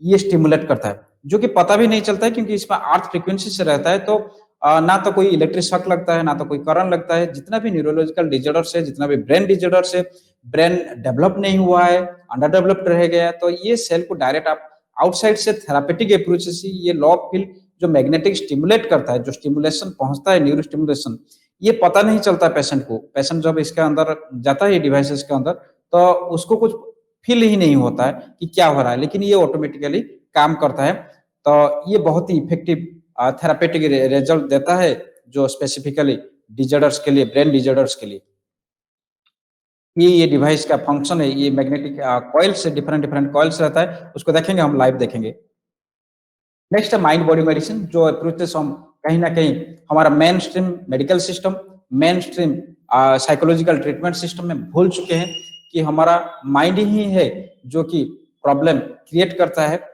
Speaker 1: ये स्टिमुलेट करता है, जो कि पता भी नहीं चलता है क्योंकि इसमें अर्थ फ्रीक्वेंसी से रहता है। तो ना तो कोई इलेक्ट्रिक शॉक लगता है, ना तो कोई करंट लगता है। जितना भी न्यूरोलॉजिकल डिजॉर्डर्स है, जितना भी ब्रेन डिजॉर्डर्स है, ब्रेन डेवलप नहीं हुआ है, अंडर डेवलप्ड रह गया, तो ये सेल को डायरेक्ट आप आउटसाइड से थेरापेटिक अप्रोच से ये लॉ फील्ड जो मैग्नेटिक स्टिमुलेट करता है, जो स्टिमुलेशन पहुंचता है न्यूरो स्टिमुलेशन, ये पता नहीं चलता पेशेंट को। पेशेंट जब इसके अंदर जाता है डिवाइसेस के अंदर, तो उसको कुछ फील ही नहीं होता है कि क्या हो रहा है, लेकिन ये ऑटोमेटिकली काम करता है। तो ये बहुत ही इफेक्टिव थेरापेटिक रिजल्ट देता है, जो स्पेसिफिकली डिजॉर्डर्स के लिए, ब्रेन डिजॉर्डर्स के लिए। ये डिवाइस का फंक्शन है, ये मैग्नेटिक कॉइल से डिफरेंट डिफरेंट कॉइल्स रहता है, उसको देखेंगे हम, लाइव देखेंगे। नेक्स्ट है माइंड बॉडी मेडिसिन, जो अप्रोचेस हम कहीं ना कहीं हमारा main stream medical system, main stream psychological treatment system में भूल चुके हैं कि हमारा माइंड ही है जो कि प्रॉब्लम क्रिएट करता है,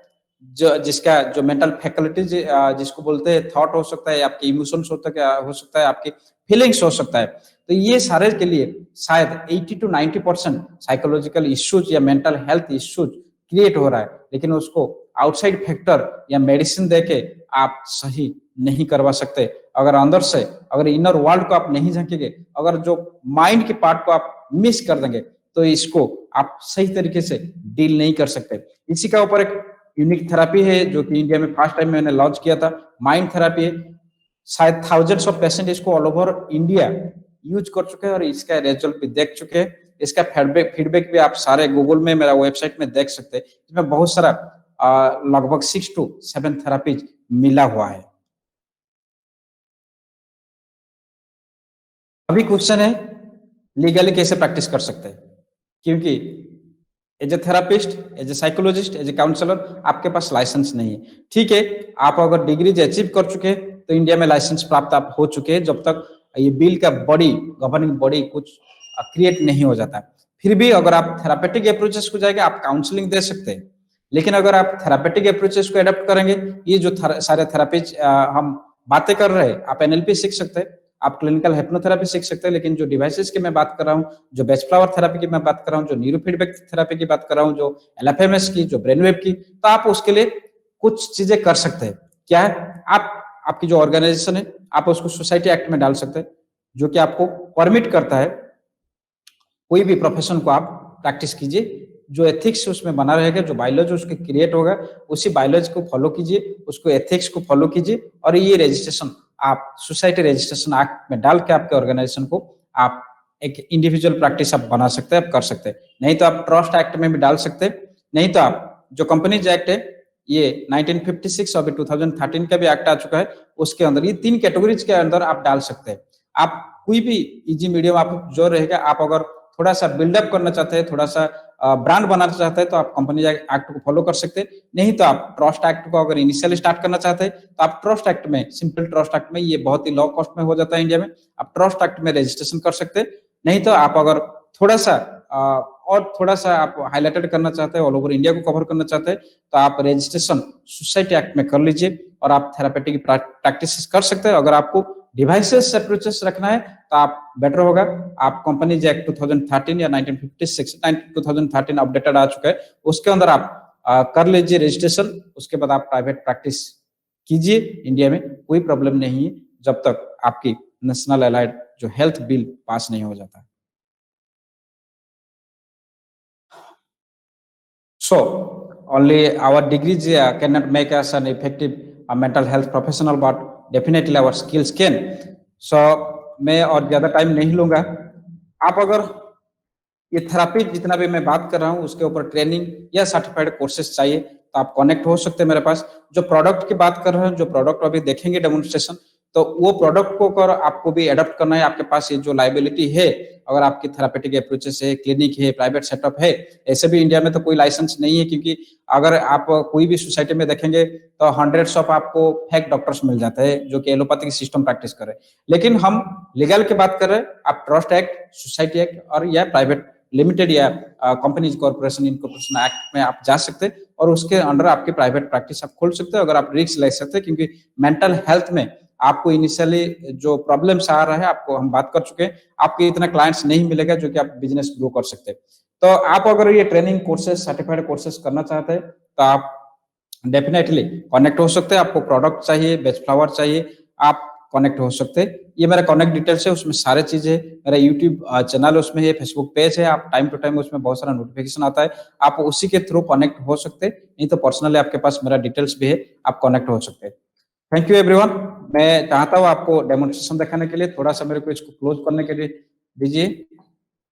Speaker 1: जो जिसका जो मेंटल फैकल्टीज जिसको बोलते हैं, थॉट हो सकता है, आपके इमोशंस हो सकता है, आपकी फीलिंग्स हो सकता है। तो ये सारे के लिए शायद 80-90% साइकोलॉजिकल इश्यूज या मेंटल हेल्थ इश्यूज क्रिएट हो रहा है, लेकिन उसको आउटसाइड फैक्टर या मेडिसिन देके आप सही नहीं करवा सकते। अगर अंदर से, अगर इनर वर्ल्ड को आप नहीं झांकेंगे, अगर जो माइंड के पार्ट को आप मिस कर देंगे, तो इसको आप सही तरीके से डील नहीं कर सकते। इसी का ऊपर एक यूनिक थेरेपी है जो कि इंडिया में फर्स्ट टाइम मैंने लॉन्च किया था। माइंड थेरेपी है, शायद थाउजेंड्स ऑफ पेशेंट इसको ऑल ओवर इंडिया यूज कर चुके हैं और इसका रिजल्ट भी देख चुके हैं। इसका फीडबैक भी आप सारे गूगल में, मेरा वेबसाइट में देख सकते हैं। इसमें बहुत सारा लगभग 6 to 7 थेरेपीज मिला हुआ है। अभी क्वेश्चन है लीगली कैसे प्रैक्टिस कर सकते हैं, क्योंकि as a therapist, as a psychologist, as a counsellor आपके पास लाइसेंस नहीं है। ठीक है, आप अगर डिग्री अचीव कर चुके हैं तो इंडिया में लाइसेंस प्राप्त आप हो चुके हैं, जब तक ये बिल का बॉडी, गवर्निंग बॉडी कुछ क्रिएट नहीं हो जाता। फिर भी अगर आप थेरापेटिक अप्रोचेस को जाएंगे, आप काउंसलिंग दे सकते हैं, लेकिन अगर आप थेरापेटिक अप्रोचेस को अडॉप्ट करेंगे, ये जो सारे थेरापीज हम बातें कर रहे हैं, आप एनएलपी सीख सकते हैं, आप क्लिनिकल हिप्नोथेरेपी सीख सकते हैं, लेकिन जो डिवाइसेस की मैं बात कर रहा हूँ, जो बेच फ्लावर थेरेपी की मैं बात कर रहा हूँ, जो न्यूरो फीडबैक थेरेपी की बात कर रहा हूँ, जो एलएफएमएस की, जो ब्रेन वेव की, तो आप उसके लिए कुछ चीजें कर सकते हैं। क्या है? आपकी जो ऑर्गेनाइजेशन है, आप उसको सोसाइटी एक्ट में डाल सकते हैं, जो कि आपको परमिट करता है कोई भी प्रोफेशन को आप प्रैक्टिस कीजिए, जो एथिक्स उसमें बना रहेगा, जो बायोलॉजी उसके क्रिएट होगा, उसी बायोलॉजी को फॉलो कीजिए, उसको एथिक्स को फॉलो कीजिए, और ये रजिस्ट्रेशन आप सोसाइटी रजिस्ट्रेशन एक्ट में डाल के आपके ऑर्गेनाइजेशन को आप एक इंडिविजुअल प्रैक्टिस आप बना सकते हैं, आप कर सकते हैं। नहीं तो आप ट्रस्ट एक्ट में भी डाल सकते हैं, नहीं तो आप जो कंपनीज एक्ट है, ये 1956 और 2013 का भी एक्ट आ चुका है, उसके अंदर ये 3 कैटेगरीज के अंदर आप डाल सकते हैं। आप कोई भी इजी मीडियम आप जो रहेगा, आप अगर थोड़ा सा बिल्डअप करना चाहते हैं, थोड़ा सा ब्रांड बनाना चाहते हैं, तो आप कंपनी एक्ट को फॉलो कर सकते हैं। नहीं तो आप ट्रस्ट एक्ट को अगर इनिशियली स्टार्ट करना चाहते हैं, तो आप ट्रस्ट एक्ट में, सिंपल ट्रस्ट एक्ट में, ये बहुत ही लो कॉस्ट में हो जाता है इंडिया में, आप ट्रस्ट एक्ट में रजिस्ट्रेशन कर सकते हैं। नहीं तो आप अगर थोड़ा सा और थोड़ा सा आप हाईलाइटेड करना चाहते हैं, ऑल ओवर इंडिया को कवर करना चाहते हैं, तो आप रजिस्ट्रेशन सोसाइटी एक्ट में कर लीजिए और आप थेरापेटिक प्रैक्टिस कर सकते हैं। अगर आपको डिवाइसेस अप्रोचेस रखना है तो आप बेटर होगा, आप कंपनीज एक्ट 2013 या 1956 2013 अपडेटेड आ चुका है, उसके अंदर आप कर लीजिए रजिस्ट्रेशन। उसके बाद आप प्राइवेट प्रैक्टिस कीजिए। इंडिया में कोई प्रॉब्लम नहीं है जब तक आपकी नेशनल अलाइड जो हेल्थ बिल पास नहीं हो जाता। So only our degrees cannot make us an effective mental health professional, but definitely our skills can. So मैं और ज्यादा टाइम नहीं लूंगा। आप अगर ये थेरापी जितना भी मैं बात कर रहा हूँ उसके ऊपर ट्रेनिंग या सर्टिफाइड कोर्सेज चाहिए तो आप कनेक्ट हो सकते हैं मेरे पास। जो प्रोडक्ट की बात कर रहे हैं, जो प्रोडक्ट अभी देखेंगे डेमोन्स्ट्रेशन, तो वो प्रोडक्ट को अगर आपको भी एडॉप्ट करना है, आपके पास ये जो लाइबिलिटी है, अगर आपकी थेरापेटिक अप्रोचेस है, क्लिनिक है, प्राइवेट सेटअप है, ऐसे भी इंडिया में तो कोई लाइसेंस नहीं है, क्योंकि अगर आप कोई भी सोसाइटी में देखेंगे तो हंड्रेड्स ऑफ आपको फेक डॉक्टर्स मिल जाते हैं जो कि एलोपैथिक सिस्टम प्रैक्टिस करे। लेकिन हम लीगल की बात कर रहे हैं, आप ट्रस्ट एक्ट, सोसाइटी एक्ट और या प्राइवेट लिमिटेड या कंपनीज कॉर्पोरेशन इनकॉर्पोरेशन एक्ट में आप जा सकते हैं और उसके अंडर आपकी प्राइवेट प्रैक्टिस आप खोल सकते हैं। अगर आप रिस्क ले सकते हैं, क्योंकि मेंटल हेल्थ में आपको इनिशियली जो प्रॉब्लम्स आ रहा है, आपको हम बात कर चुके हैं, आपके इतना क्लाइंट्स नहीं मिलेगा जो कि आप बिजनेस ग्रो कर सकते हैं। तो आप अगर ये ट्रेनिंग कोर्सेज, सर्टिफाइड कोर्सेज करना चाहते हैं तो आप डेफिनेटली कनेक्ट हो सकते हैं। आपको प्रोडक्ट चाहिए, बेच फ्लावर चाहिए, आप कनेक्ट हो सकते हैं। ये मेरा कनेक्ट डिटेल्स है, उसमें सारे चीजें है। मेरा यूट्यूब चैनल उसमें है, फेसबुक पेज है, आप टाइम टू टाइम उसमें बहुत सारा नोटिफिकेशन आता है, आप उसी के थ्रू कनेक्ट हो सकते हैं। नहीं तो पर्सनली आपके पास मेरा डिटेल्स भी है, आप कनेक्ट हो सकते हैं। Thank you everyone. मैं चाहता हूँ आपको डेमोन्स्ट्रेशन दिखाने के लिए, थोड़ा सा मेरे को इसको क्लोज करने के लिए दीजिए।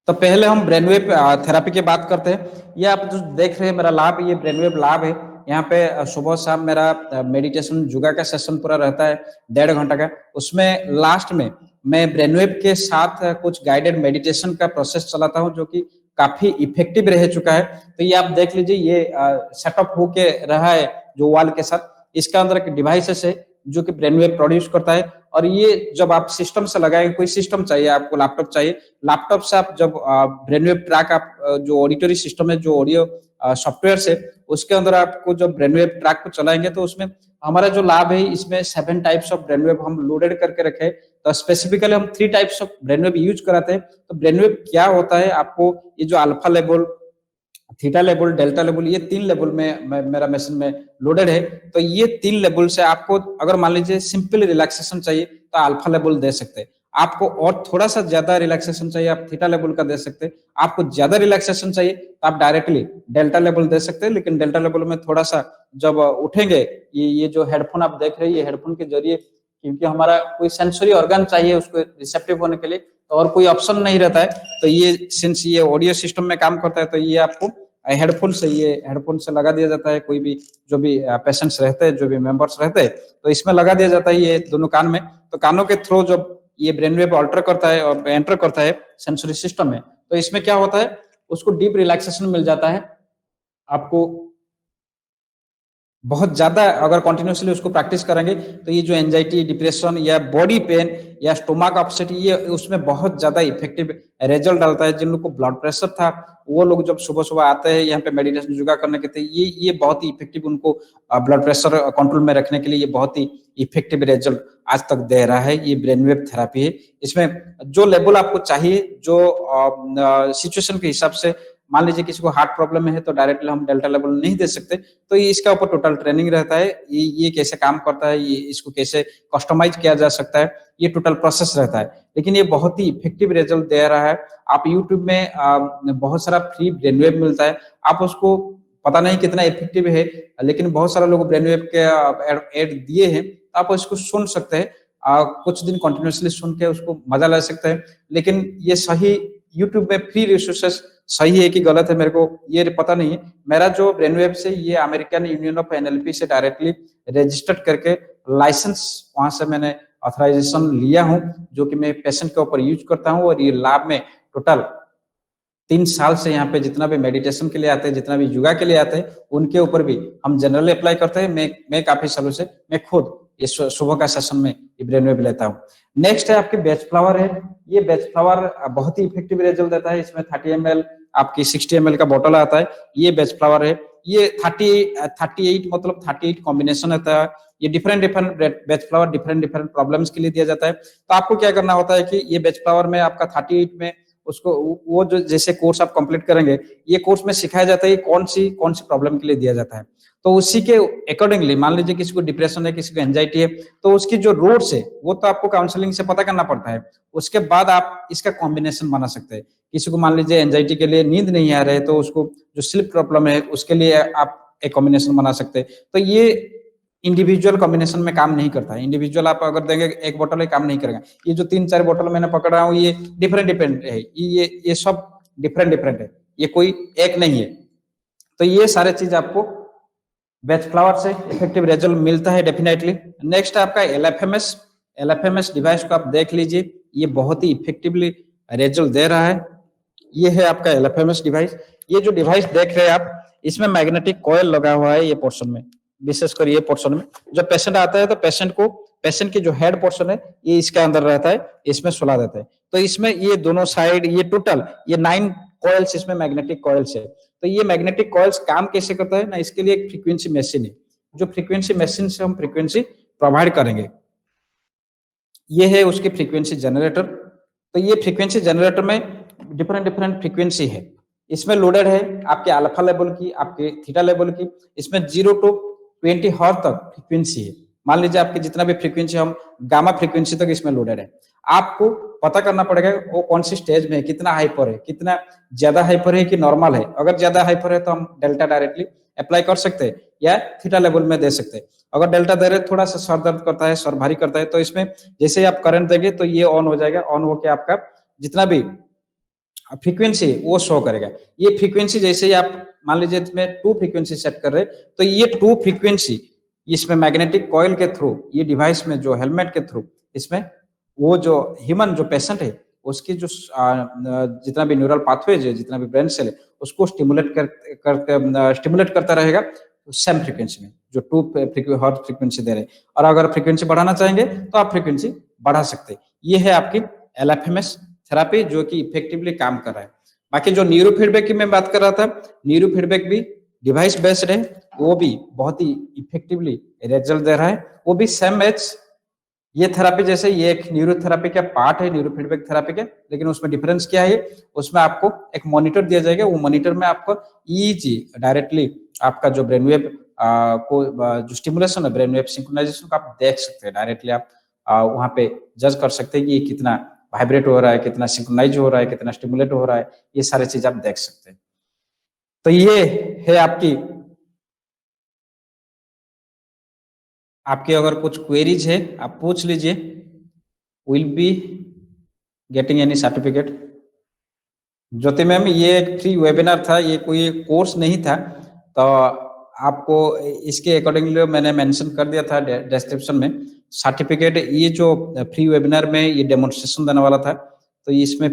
Speaker 1: तो पहले हम ब्रेनवेव थेरापी की बात करते हैं। ये आप जो देख रहे हैं मेरा लैब, ये ब्रेनवेव लैब है। यहाँ पे सुबह शाम मेरा मेडिटेशन योगा का सेशन पूरा रहता है 1.5 घंटा का। उसमें लास्ट में मैं ब्रेनवेव के साथ कुछ गाइडेड मेडिटेशन का प्रोसेस चलाता हूँ, जो कि काफी इफेक्टिव रह चुका है। तो ये आप देख लीजिए, ये सेटअप होके रहा है जो वॉल के साथ। इसका अंदर एक डिवाइसेस है जो कि ब्रेनवेव प्रोड्यूस करता है, और ये जब आप सिस्टम से लगाएंगे, कोई सिस्टम चाहिए आपको, लैपटॉप चाहिए, लैपटॉप से आप जब ब्रेनवेव ट्रैक, आप जो ऑडिटरी सिस्टम है, जो ऑडियो सॉफ्टवेयर से, उसके अंदर आपको जब ब्रेनवेव ट्रैक को चलाएंगे तो उसमें हमारा जो लैब है, इसमें 7 टाइप्स ऑफ ब्रेनवेव हम लोडेड करके रखे। तो स्पेसिफिकली हम 3 टाइप्स ऑफ ब्रेनवेव यूज कराते हैं। तो ब्रेनवेव क्या होता है, आपको ये जो alpha level, theta level, delta level, ये 3 लेवल में मेरा मशीन में लोडेड है। तो ये 3 लेवल से आपको अगर मान लीजिए सिंपल रिलैक्सेशन चाहिए तो अल्फा लेवल दे सकते हैं। आपको और थोड़ा सा ज्यादा रिलैक्सेशन चाहिए, आप थीटा लेवल का दे सकते हैं। आपको ज्यादा रिलैक्सेशन चाहिए तो आप डायरेक्टली डेल्टा लेवल दे सकते हैं, लेकिन डेल्टा लेवल में थोड़ा सा जब उठेंगे, ये जो हेडफोन आप देख रहे हैं, ये हेडफोन के जरिए, क्योंकि हमारा कोई सेंसरी ऑर्गन चाहिए उसको रिसेप्टिव होने के लिए, तो और कोई ऑप्शन नहीं रहता है। तो ये सिंस ये ऑडियो सिस्टम में काम करता है, तो ये आपको हेडफोन से लगा दिया जाता है। कोई भी जो भी पेशेंट्स रहते हैं, जो भी मेंबर्स रहते हैं, तो इसमें लगा दिया जाता है ये दोनों कान में। तो कानों के थ्रू जब ये ब्रेन वेव अल्टर करता है और एंटर करता है सेंसरी सिस्टम में, तो इसमें क्या होता है, उसको डीप रिलैक्सेशन मिल जाता है। आपको बहुत ज्यादा अगर कंटिन्यूसली उसको प्रैक्टिस करेंगे तो ये जो एंजाइटी, डिप्रेशन या बॉडी पेन या स्टोमक अपसेट, ये उसमें बहुत ज्यादा इफेक्टिव रिजल्ट डालता है। जिन लोग को ब्लड प्रेशर था, वो लोग जब सुबह सुबह आते हैं यहाँ पे मेडिटेशन योगा करने के लिए, ये बहुत ही इफेक्टिव उनको ब्लड प्रेशर कंट्रोल में रखने के लिए ये बहुत ही इफेक्टिव रिजल्ट आज तक दे रहा है। ये ब्रेन वेव थेरापी है। इसमें जो लेवल आपको चाहिए, जो सिचुएशन के हिसाब से, मान लीजिए किसी को हार्ट प्रॉब्लम है तो डायरेक्टली हम डेल्टा लेवल नहीं दे सकते, तो ये इसका ऊपर टोटल ट्रेनिंग रहता है। ये कैसे काम करता है, ये इसको कैसे कस्टमाइज किया जा सकता है, ये टोटल प्रोसेस रहता है। लेकिन ये बहुत ही इफेक्टिव रिजल्ट दे रहा है। आप यूट्यूब में बहुत सारा फ्री ब्रेनवेव मिलता है, आप उसको पता नहीं कितना इफेक्टिव है, लेकिन बहुत सारा लोग ब्रेनवेव के एड दिए हैं, आप उसको सुन सकते हैं। कुछ दिन कंटिन्यूसली सुन के उसको मजा ले सकते हैं। लेकिन ये सही यूट्यूब में फ्री रिसोर्सेस सही है कि गलत है, मेरे को ये पता नहीं है। मेरा जो ब्रेनवेव से ये अमेरिकन यूनियन ऑफ एनएलपी से डायरेक्टली रजिस्टर्ड करके लाइसेंस, वहां से मैंने ऑथराइजेशन लिया हूं, जो कि मैं पेशेंट के ऊपर यूज करता हूं। और ये लैब में टोटल 3 साल से यहाँ पे जितना भी मेडिटेशन के लिए आते हैं, जितना भी योगा के लिए आते हैं, उनके ऊपर भी हम जनरली अप्लाई करते हैं। मैं काफी सालों से मैं खुद इस सुबह का सेशन में ब्रेनवेव लेता हूँ। नेक्स्ट है आपके बेच फ्लावर है। ये बेच फ्लावर बहुत ही इफेक्टिव रिजल्ट देता है। इसमें 30 ml आपकी 60 ml का बोतल आता है। ये बेच फ्लावर है। ये 38 मतलब 38 कॉम्बिनेशन होता है। ये डिफरेंट बेच फ्लावर डिफरेंट प्रॉब्लम्स के लिए दिया जाता है। तो आपको क्या करना होता है कि ये बेच फ्लावर में आपका 38 में उसको वो जो जैसे कोर्स आप कंप्लीट करेंगे, ये कोर्स में सिखाया जाता है कौन सी प्रॉब्लम के लिए दिया जाता है। तो उसी के अकॉर्डिंगली, मान लीजिए किसी को डिप्रेशन है, किसी को एंजाइटी है, तो उसकी जो रूट्स है वो तो आपको काउंसलिंग से पता करना पड़ता है। उसके बाद आप इसका कॉम्बिनेशन बना सकते हैं। किसी को मान लीजिए एंजाइटी के लिए नींद नहीं आ रहे, तो उसको जो स्लीप प्रॉब्लम है उसके लिए आप एक कॉम्बिनेशन बना सकते हैं। तो ये इंडिविजुअल कॉम्बिनेशन में काम नहीं करता है। इंडिविजुअल आप अगर देंगे एक बोतल में काम नहीं करेगा। ये जो 3-4 बोतल मैंने पकड़ रहा हूँ, ये डिफरेंट है। ये सब डिफरेंट है, ये कोई एक नहीं है। तो ये सारे चीज आपको बेच फ्लावर से इफेक्टिव रिजल्ट मिलता है डेफिनेटली। नेक्स्ट है आपका एलएफएमएस डिवाइस को आप देख लीजिए, ये बहुत ही इफेक्टिवली रिजल्ट दे रहा है। ये है आपका एलएफएमएस डिवाइस। ये जो डिवाइस देख रहे हैं आप, इसमें मैग्नेटिक कॉइल लगा हुआ है। ये पोर्शन में, विशेषकर ये पोर्शन में जब पेशेंट आता है तो पेशेंट की जो हेड पोर्शन है ये इसके अंदर रहता है, इसमें सुला देता है। तो इसमें ये दोनों साइड, ये टोटल ये 9 कॉइल्स, इसमें मैग्नेटिक कॉइल्स है। तो ये मैग्नेटिक कॉइल्स काम कैसे करता है ना, इसके लिए एक फ्रीक्वेंसी मशीन है। जो फ्रीक्वेंसी मशीन से हम फ्रीक्वेंसी प्रोवाइड करेंगे, ये है उसकी फ्रीक्वेंसी जनरेटर। तो ये फ्रीक्वेंसी जनरेटर में डिफरेंट फ्रीक्वेंसी है। इसमें लोडेड है आपके अल्फा लेवल की, आपके थीटा लेवल की। इसमें 0 to 20 हर्ट्ज तक फ्रीक्वेंसी है। मान लीजिए आपके जितना भी फ्रीक्वेंसी, हम गामा फ्रीक्वेंसी तक इसमें लोडेड है। आपको पता करना पड़ेगा वो कौन सी स्टेज में है, कितना हाइपर है, कितना ज्यादा हाइपर है कि नॉर्मल है। अगर ज्यादा हाइपर है तो हम डेल्टा डायरेक्टली अप्लाई कर सकते हैं या थीटा लेवल में दे सकते हैं। अगर डेल्टा दे रहे थोड़ा सा सर दर्द करता है, सर भारी करता है, तो इसमें जैसे ही आप करंट देंगे तो ये ऑन हो जाएगा। ऑन होकर आपका जितना भी फ्रीक्वेंसी वो शो करेगा। ये फ्रीक्वेंसी जैसे ही आप मान लीजिए इसमें 2 फ्रीक्वेंसी सेट कर रहे, तो ये 2 फ्रीक्वेंसी इसमें मैग्नेटिक कॉइल के थ्रू, ये डिवाइस में जो हेलमेट के थ्रू, इसमें वो जो ह्यूमन जो पेशेंट है उसकी जो जितना भी न्यूरल पाथवेज है, जितना भी ब्रेन सेल है, उसको स्टिमुलेट करता रहेगा सेम फ्रीक्वेंसी में, जो 2 हर्ट्ज फ्रीक्वेंसी दे रहे हैं। और अगर फ्रीक्वेंसी बढ़ाना चाहेंगे तो आप फ्रीक्वेंसी बढ़ा सकते हैं। ये है आपकी एलएफएमएस थेरापी, जो कि इफेक्टिवली काम कर रहा है। बाकी जो न्यूरो फीडबैक की मैं बात कर रहा था, न्यूरो फीडबैक भी डिवाइस बेस्ड है, वो भी बहुत ही इफेक्टिवली रिजल्ट दे रहा है। वो भी सेम एज ये थेरापी जैसे, ये एक न्यूरोथेरापी का पार्ट है, न्यूरो फीडबैक थेरापी का। लेकिन उसमें डिफरेंस क्या है, उसमें आपको एक मॉनिटर दिया जाएगा। वो मॉनिटर में आपको ईजी डायरेक्टली आपका जो ब्रेनवेव को जो स्टिमुलेशन है, ब्रेनवेव सिंक्रोनाइजेशन को आप देख सकते हैं डायरेक्टली। आप वहां पे जज कर सकते हैं कि ये कितना वाइब्रेट हो रहा है, कितना सिंक्रोनाइज हो रहा है, कितना स्टिमुलेट हो रहा है, ये सारी चीज आप देख सकते हैं। तो ये है आपकी आपके अगर कुछ क्वेरीज है आप पूछ लीजिए। Will be getting any certificate. Jyoti ma'am, ये एक फ्री वेबिनार था, ये कोई कोर्स नहीं था, तो आपको इसके अकॉर्डिंगली मैंने मेंशन कर दिया था डिस्क्रिप्शन में। सर्टिफिकेट ये जो फ्री वेबिनार में ये डेमोन्स्ट्रेशन देने वाला था, तो इसमें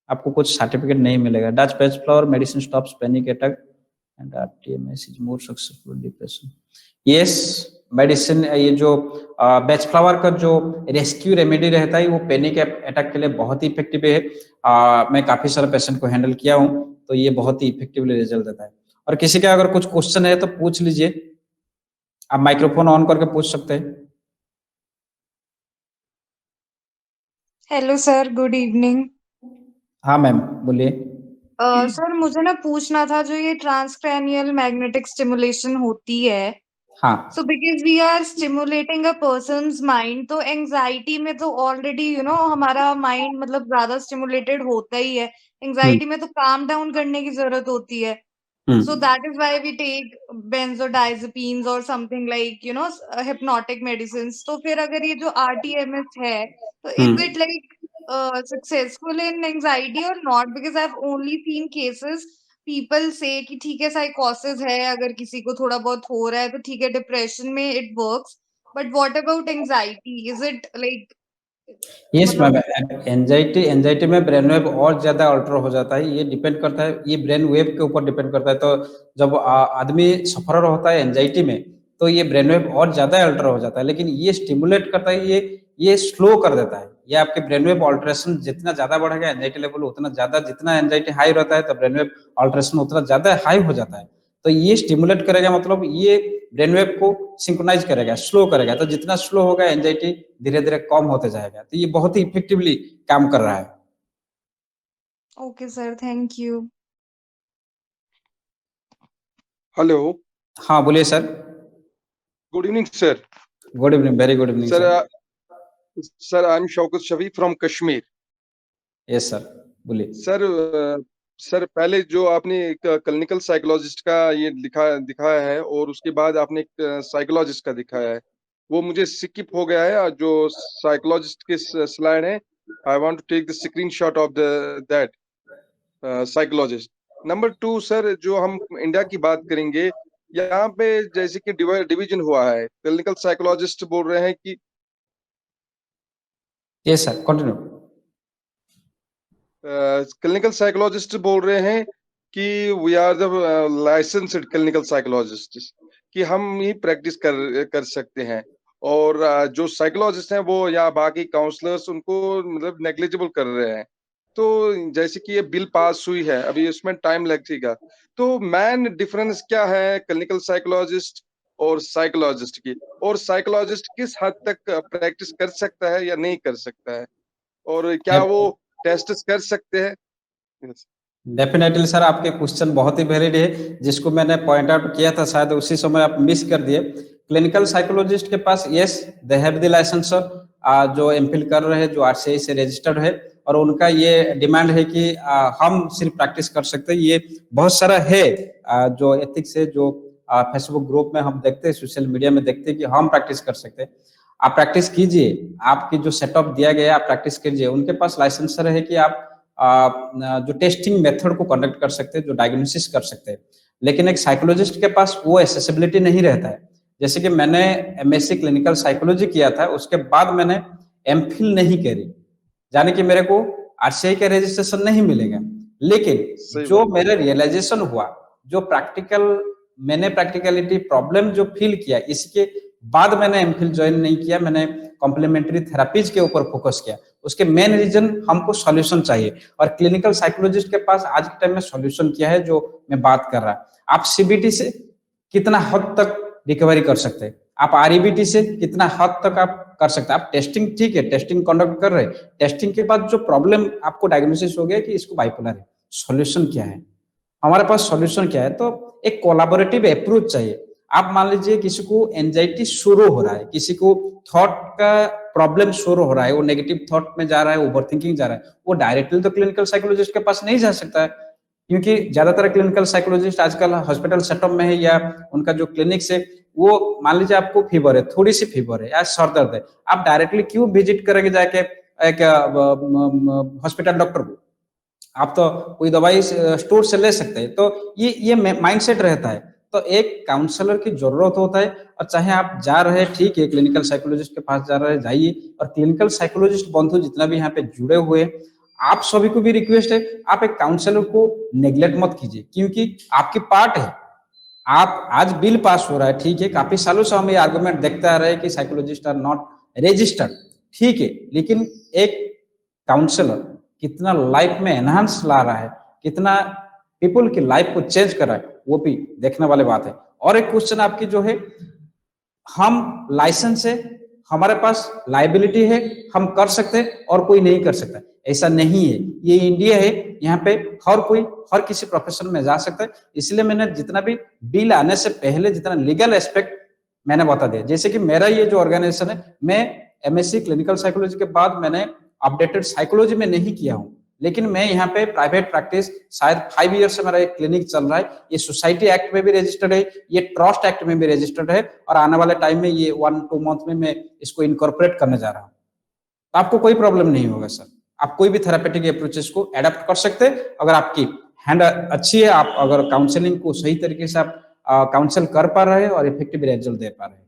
Speaker 1: आपको कुछ सर्टिफिकेट नहीं मिलेगा। Dutch page flower medicine stops panic attack and RTMS is more successful depression. Yes, medicine ये जो बेच फ्लावर का जो रेस्क्यू रेमेडी रहता है वो पैनिक अटैक के लिए बहुत ही इफेक्टिव है। मैं काफी सारे पेशेंट को हैंडल किया हूँ, तो ये बहुत ही इफेक्टिवली रिजल्ट देता है। और किसी का अगर कुछ क्वेश्चन है तो पूछ लीजिए, आप माइक्रोफोन ऑन करके पूछ सकते हैं।
Speaker 2: Hello sir, good evening.
Speaker 1: हाँ मैम, बोलिए।
Speaker 2: सर मुझे ना पूछना था, जो ये ट्रांसक्रैनियल मैग्नेटिक स्टिमुलेशन होती है,
Speaker 1: हाँ।
Speaker 2: So because we are stimulating a person's mind, तो एंजाइटी में तो ऑलरेडी हमारा माइंड मतलब ज्यादा स्टिमुलेटेड होता ही है। एंजाइटी में तो काम डाउन करने की जरूरत होती है। So that is why we take benzodiazepines or something like hypnotic medicines. तो फिर अगर ये जो RTMS है, तो is it like successful in anxiety or not? Because I've only seen cases people say कि ठीक है psychosis है, अगर किसी को थोड़ा बहुत हो रहा है तो ठीक है, depression में it works. But what about anxiety? Is it like
Speaker 1: yes ma'am,
Speaker 2: मतलब
Speaker 1: एंजाइटी में ब्रेन वेव और ज्यादा अल्टर हो जाता है। ये डिपेंड करता है, ये ब्रेन वेव के ऊपर डिपेंड करता है। तो जब आदमी सफर होता है एंजाइटी में, तो ये ब्रेन वेव और ज्यादा अल्टर हो जाता है। लेकिन ये स्टिमुलेट करता है, ये स्लो कर देता है। ये आपके ब्रेन वेव ऑल्ट्रेशन जितना ज्यादा बढ़ेगा एंजाइटी लेवल उतना ज्यादा, जितना एंजाइटी हाई रहता है तो ब्रेन वेव ऑल्ट्रेशन उतना ज्यादा हाई हो जाता है। तो ये स्टिमुलेट करेगा, मतलब ये ब्रेन वेव को सिंक्रोनाइज करेगा, स्लो करेगा। तो जितना स्लो होगा एंजाइटी धीरे धीरे कम होते जाएगा। तो ये बहुत ही इफेक्टिवली काम कर रहा है।
Speaker 2: okay sir, thank you.
Speaker 3: Hello,
Speaker 1: हाँ बोलिए sir.
Speaker 3: Good evening sir.
Speaker 1: Good evening, very good evening
Speaker 3: sir
Speaker 1: sir.
Speaker 3: Sir I am Shaukat Shafi from Kashmir.
Speaker 1: Yes sir, बोलिए।
Speaker 3: सर सर पहले जो आपने एक क्लिनिकल साइकोलॉजिस्ट का ये दिखाया है और उसके बाद आपने एक साइकोलॉजिस्ट का दिखाया है, वो मुझे स्किप हो गया है। जो साइकोलॉजिस्ट के स्लाइड है, I want to take the screenshot of that psychologist. Number 2 sir, जो हम इंडिया की बात करेंगे, यहाँ पे जैसे कि डिवीजन हुआ है। क्लिनिकल साइकोलॉजिस्ट बोल रहे हैं कि
Speaker 1: yes sir, continue.
Speaker 3: Clinical psychologist बोल रहे हैं कि we are the licensed clinical psychologist, कि हम ही प्रैक्टिस कर सकते हैं। और जो साइकोलॉजिस्ट हैं वो या बाकी काउंसलर्स उनको मतलब नेग्लिजिबल कर रहे हैं। तो जैसे कि ये बिल पास हुई है, अभी इसमें टाइम लगेगा। तो मेन डिफरेंस क्या है क्लिनिकल साइकोलॉजिस्ट और साइकोलॉजिस्ट की? और साइकोलॉजिस्ट किस हद तक प्रैक्टिस कर सकता है या नहीं कर सकता है, और क्या वो टेस्ट कर सकते हैं? Yes.
Speaker 1: डेफिनेटली सर, आपके क्वेश्चन बहुत ही वैलिड है, जिसको मैंने पॉइंट आउट किया था, शायद उसी समय आप मिस कर दिए। क्लिनिकल साइकोलॉजिस्ट के पास yes they have the licence, जो एमफिल कर रहे हैं, जो आरसीआई से रजिस्टर्ड है, और उनका ये डिमांड है कि हम सिर्फ प्रैक्टिस कर सकते हैं। ये बहुत सारा है जो एथिक्स है, जो फेसबुक ग्रुप में हम देखते हैं, सोशल मीडिया में देखते हैं कि हम प्रैक्टिस कर सकते हैं। आप प्रैक्टिस कीजिए, आपकी जो सेटअप दिया गया है आप प्रैक्टिस कीजिए। उनके पास लाइसेंसर है कि आप जो टेस्टिंग मेथड को कंडक्ट कर सकते हैं, जो डायग्नोसिस कर सकते हैं। लेकिन एक साइकोलॉजिस्ट के पास वो एसेसिबिलिटी नहीं रहता है। जैसे कि मैंने एमएससी क्लिनिकल साइकोलॉजी किया था, उसके बाद मैंने एमफिल नहीं करी, जाने कि मेरे को आरसीआई का रजिस्ट्रेशन नहीं मिलेगा। लेकिन जो मेरा रियलाइजेशन हुआ, जो मैंने प्रैक्टिकलिटी प्रॉब्लम जो फील किया, इसके बाद मैंने एमफिल ज्वाइन नहीं किया, मैंने कॉम्प्लीमेंट्री थेरापीज के ऊपर फोकस किया। उसके मेन रीजन हमको सॉल्यूशन चाहिए, और क्लिनिकल साइकोलॉजिस्ट के पास आज के टाइम में सॉल्यूशन क्या है जो मैं बात कर रहा। आप सीबीटी से कितना हद तक रिकवरी कर सकते हैं, आप आरईबीटी से कितना हद तक आप कर सकते हैं। आप टेस्टिंग, ठीक है, टेस्टिंग कंडक्ट कर रहे हैं, टेस्टिंग के बाद जो प्रॉब्लम आपको डायग्नोसिस हो गया कि इसको बाइपोलर है, सॉल्यूशन क्या है, हमारे पास सॉल्यूशन क्या है। तो एक कोलैबोरेटिव अप्रोच चाहिए। आप मान लीजिए किसी को एंजाइटी शुरू हो रहा है, किसी को थॉट का प्रॉब्लम शुरू हो रहा है, वो नेगेटिव थॉट में जा रहा है, ओवर थिंकिंग जा रहा है, वो डायरेक्टली तो क्लिनिकल साइकोलॉजिस्ट के पास नहीं जा सकता है, क्योंकि ज्यादातर क्लिनिकल साइकोलॉजिस्ट आजकल हॉस्पिटल सेटअप में है या उनका जो क्लिनिक्स है, वो मान लीजिए आपको फीवर है, थोड़ी सी फीवर है या सर दर्द है, आप डायरेक्टली क्यों विजिट करेंगे जाके एक हॉस्पिटल डॉक्टर को? आप तो कोई दवाई स्टोर से ले सकते हैं। तो ये माइंडसेट रहता है। तो एक काउंसलर की जरूरत होता है, और चाहे आप जा रहे हैं, ठीक है, क्लिनिकल साइकोलॉजिस्ट के पास जा रहे हैं, जाइए। और क्लिनिकल साइकोलॉजिस्ट बंधु जितना भी यहाँ पे जुड़े हुए हैं, आप सभी को भी रिक्वेस्ट है, आप एक काउंसलर को नेग्लेक्ट मत कीजिए, क्योंकि आपकी पार्ट है। आप आज बिल पास हो रहा है, ठीक है, काफी सालों से हम ये आर्गुमेंट देखते आ रहे हैं कि साइकोलॉजिस्ट आर नॉट रजिस्टर्ड, ठीक है, लेकिन एक काउंसलर कितना लाइफ में एनहांस ला रहा है, कितना पीपल की लाइफ को चेंज कर रहा है, वो भी देखने वाली बात है। और एक क्वेश्चन आपकी जो है, हम लाइसेंस है, हमारे पास लाइबिलिटी है, हम कर सकते हैं और कोई नहीं कर सकता, ऐसा नहीं है। ये इंडिया है, यहाँ पे हर कोई हर किसी प्रोफेशन में जा सकता है। इसलिए मैंने जितना भी बिल आने से पहले जितना लीगल एस्पेक्ट मैंने बता दिया। जैसे कि मेरा ये जो ऑर्गेनाइजेशन है, मैं एमएससी क्लिनिकल साइकोलॉजी के बाद मैंने अपडेटेड साइकोलॉजी में नहीं किया हूँ, लेकिन मैं यहाँ पे प्राइवेट प्रैक्टिस शायद 5 ईयर से मेरा एक क्लिनिक चल रहा है। ये सोसाइटी एक्ट में भी रजिस्टर्ड है, ये ट्रस्ट एक्ट में भी रजिस्टर्ड है, और आने वाले टाइम में ये 1-2 मंथ में मैं इसको इनकॉर्पोरेट करने जा रहा हूँ। तो आपको कोई प्रॉब्लम नहीं होगा सर, आप कोई भी थेरापेटिक अप्रोचेस को एडेप्ट कर सकते हैं, अगर आपकी हैंड अच्छी है, आप अगर काउंसलिंग को सही तरीके से आप काउंसिल कर पा रहे हैं और इफेक्टिव रिजल्ट दे पा रहे हैं।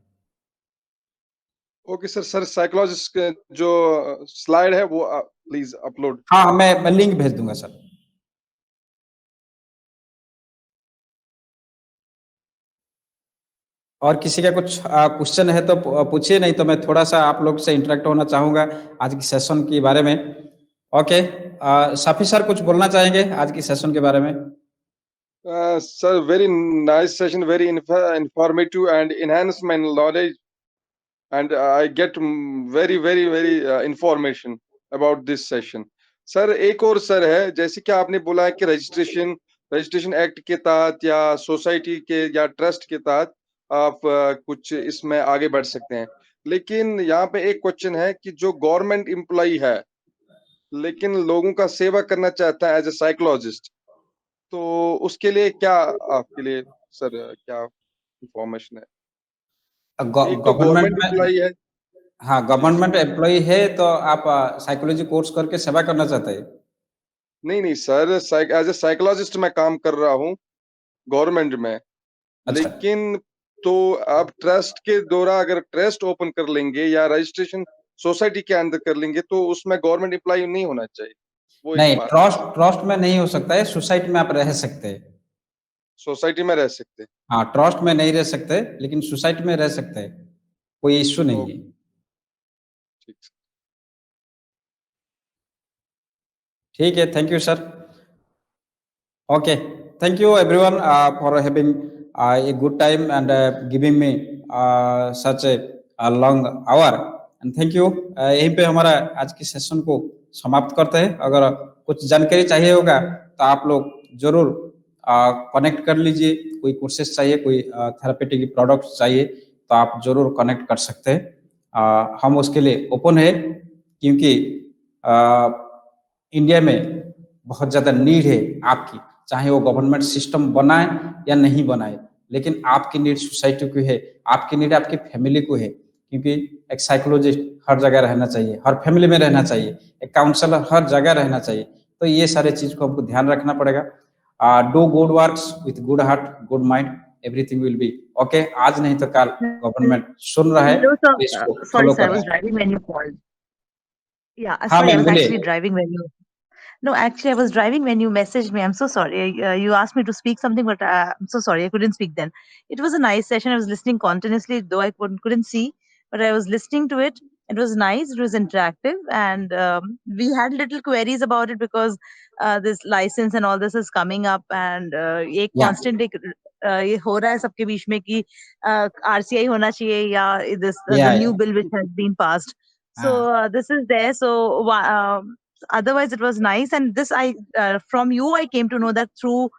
Speaker 3: ओके सर, साइकोलॉजिस्ट जो स्लाइड है वो प्लीज अपलोड।
Speaker 1: हाँ, मैं लिंक भेज दूंगा सर। और किसी का कुछ क्वेश्चन है तो पूछिए, नहीं तो मैं थोड़ा सा आप लोग से इंटरेक्ट होना चाहूंगा आज की सेशन के बारे में। ओके, साफी सर कुछ बोलना चाहेंगे आज की सेशन के बारे में?
Speaker 3: Sir, very nice session, very informative and enhance my knowledge, and I get very information about this session. Sir, एक और सर है, जैसे कि आपने बोला है कि रजिस्ट्रेशन एक्ट के तहत या सोसाइटी के या ट्रस्ट के तहत आप कुछ इसमें आगे बढ़ सकते हैं, लेकिन यहाँ पे एक क्वेश्चन है कि जो गवर्नमेंट एम्प्लॉय है लेकिन लोगों का सेवा करना चाहता है एज ए साइकोलॉजिस्ट, तो उसके लिए क्या आपके लिए सर क्या इंफॉर्मेशन है? एक तो
Speaker 1: गवर्नमेंट
Speaker 3: गवर्नमेंट
Speaker 1: में,
Speaker 3: एम्प्लॉय है।
Speaker 1: हाँ, गवर्नमेंट एम्प्लॉय है तो आप साइकोलॉजी कोर्स करके सेवा करना चाहते हैं?
Speaker 3: नहीं सर, एज ए साइकोलॉजिस्ट मैं काम कर रहा हूँ गवर्नमेंट में।
Speaker 1: अच्छा।
Speaker 3: लेकिन तो आप ट्रस्ट के द्वारा अगर ट्रस्ट ओपन कर लेंगे या रजिस्ट्रेशन सोसाइटी के अंदर कर लेंगे तो उसमें गवर्नमेंट एम्प्लॉय नहीं होना चाहिए, वो एक
Speaker 1: नहीं,
Speaker 3: बात।
Speaker 1: ट्रस्ट में नहीं हो सकता है, सोसाइटी में आप रह सकते हैं।
Speaker 3: सोसाइटी में रह सकते हैं।
Speaker 1: हाँ, ट्रस्ट में नहीं रह सकते, लेकिन सोसाइटी में रह सकते हैं, कोई इश्यू नहीं है।
Speaker 3: ठीक।
Speaker 1: ठीक है, thank you sir. Okay, thank you everyone for having a good time and giving me such a long hour, and thank you। यहीं पे हमारा आज की सेशन को समाप्त करते हैं। अगर कुछ जानकारी चाहिए होगा तो आप लोग जरूर कनेक्ट कर लीजिए। कोई कोर्सेज चाहिए, कोई थेरापेटिक प्रोडक्ट्स चाहिए तो आप जरूर कनेक्ट कर सकते हैं। हम उसके लिए ओपन है, क्योंकि इंडिया में बहुत ज्यादा नीड है आपकी, चाहे वो गवर्नमेंट सिस्टम बनाए या नहीं बनाए, लेकिन आपकी नीड सोसाइटी को है, आपकी नीड आपकी फैमिली को है, क्योंकि एक साइकोलॉजिस्ट हर जगह रहना चाहिए, हर फैमिली में रहना चाहिए, एक काउंसलर हर जगह रहना चाहिए। तो ये सारे चीज को हमको ध्यान रखना पड़ेगा। Do good works with good heart, good mind, everything will be okay. आज नहीं तो कल गवर्नमेंट सुन रहा है,
Speaker 4: No, sir.
Speaker 1: इसको
Speaker 4: Sorry,
Speaker 1: फॉलो
Speaker 4: sir. I
Speaker 1: कर
Speaker 4: was
Speaker 1: रहा है।
Speaker 4: driving when you called. Yeah,
Speaker 1: हाँ
Speaker 4: sorry. I
Speaker 1: ma'am,
Speaker 4: was actually
Speaker 1: बोलिए।
Speaker 4: driving when you. No, actually, I was driving when you messaged me. I'm so sorry. You asked me to speak something, but I'm so sorry. I couldn't speak then. It was a nice session. I was listening continuously, though I couldn't see, but I was listening to it. It was nice. It was interactive, and we had little queries about it because this license and all this is coming up, and एक
Speaker 1: या
Speaker 4: constant ये हो रहा है सबके बीच में कि RCI होना चाहिए या this
Speaker 1: या
Speaker 4: the new bill which has been passed. So
Speaker 1: हाँ,
Speaker 4: this is there. So otherwise it was nice, and this I from you I came to know that through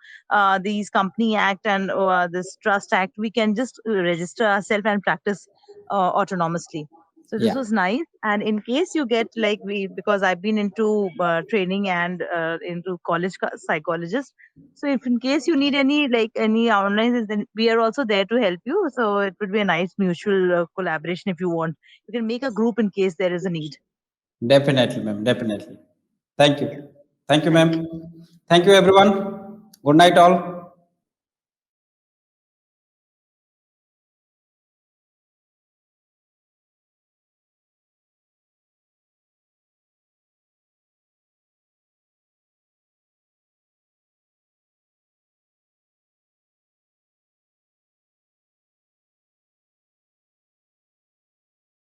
Speaker 4: these company act and this trust act we can just register ourselves and practice autonomously. So this
Speaker 1: Yeah.
Speaker 4: was nice. And in case you get like because I've been into training and into college psychologist. So if in case you need any online, then we are also there to help you. So it would be a nice mutual collaboration if you want. You can make a group in case there is a need.
Speaker 1: Definitely, ma'am. Definitely. Thank you. Thank you,
Speaker 4: Thank
Speaker 1: ma'am. Thank you, everyone. Good night, all.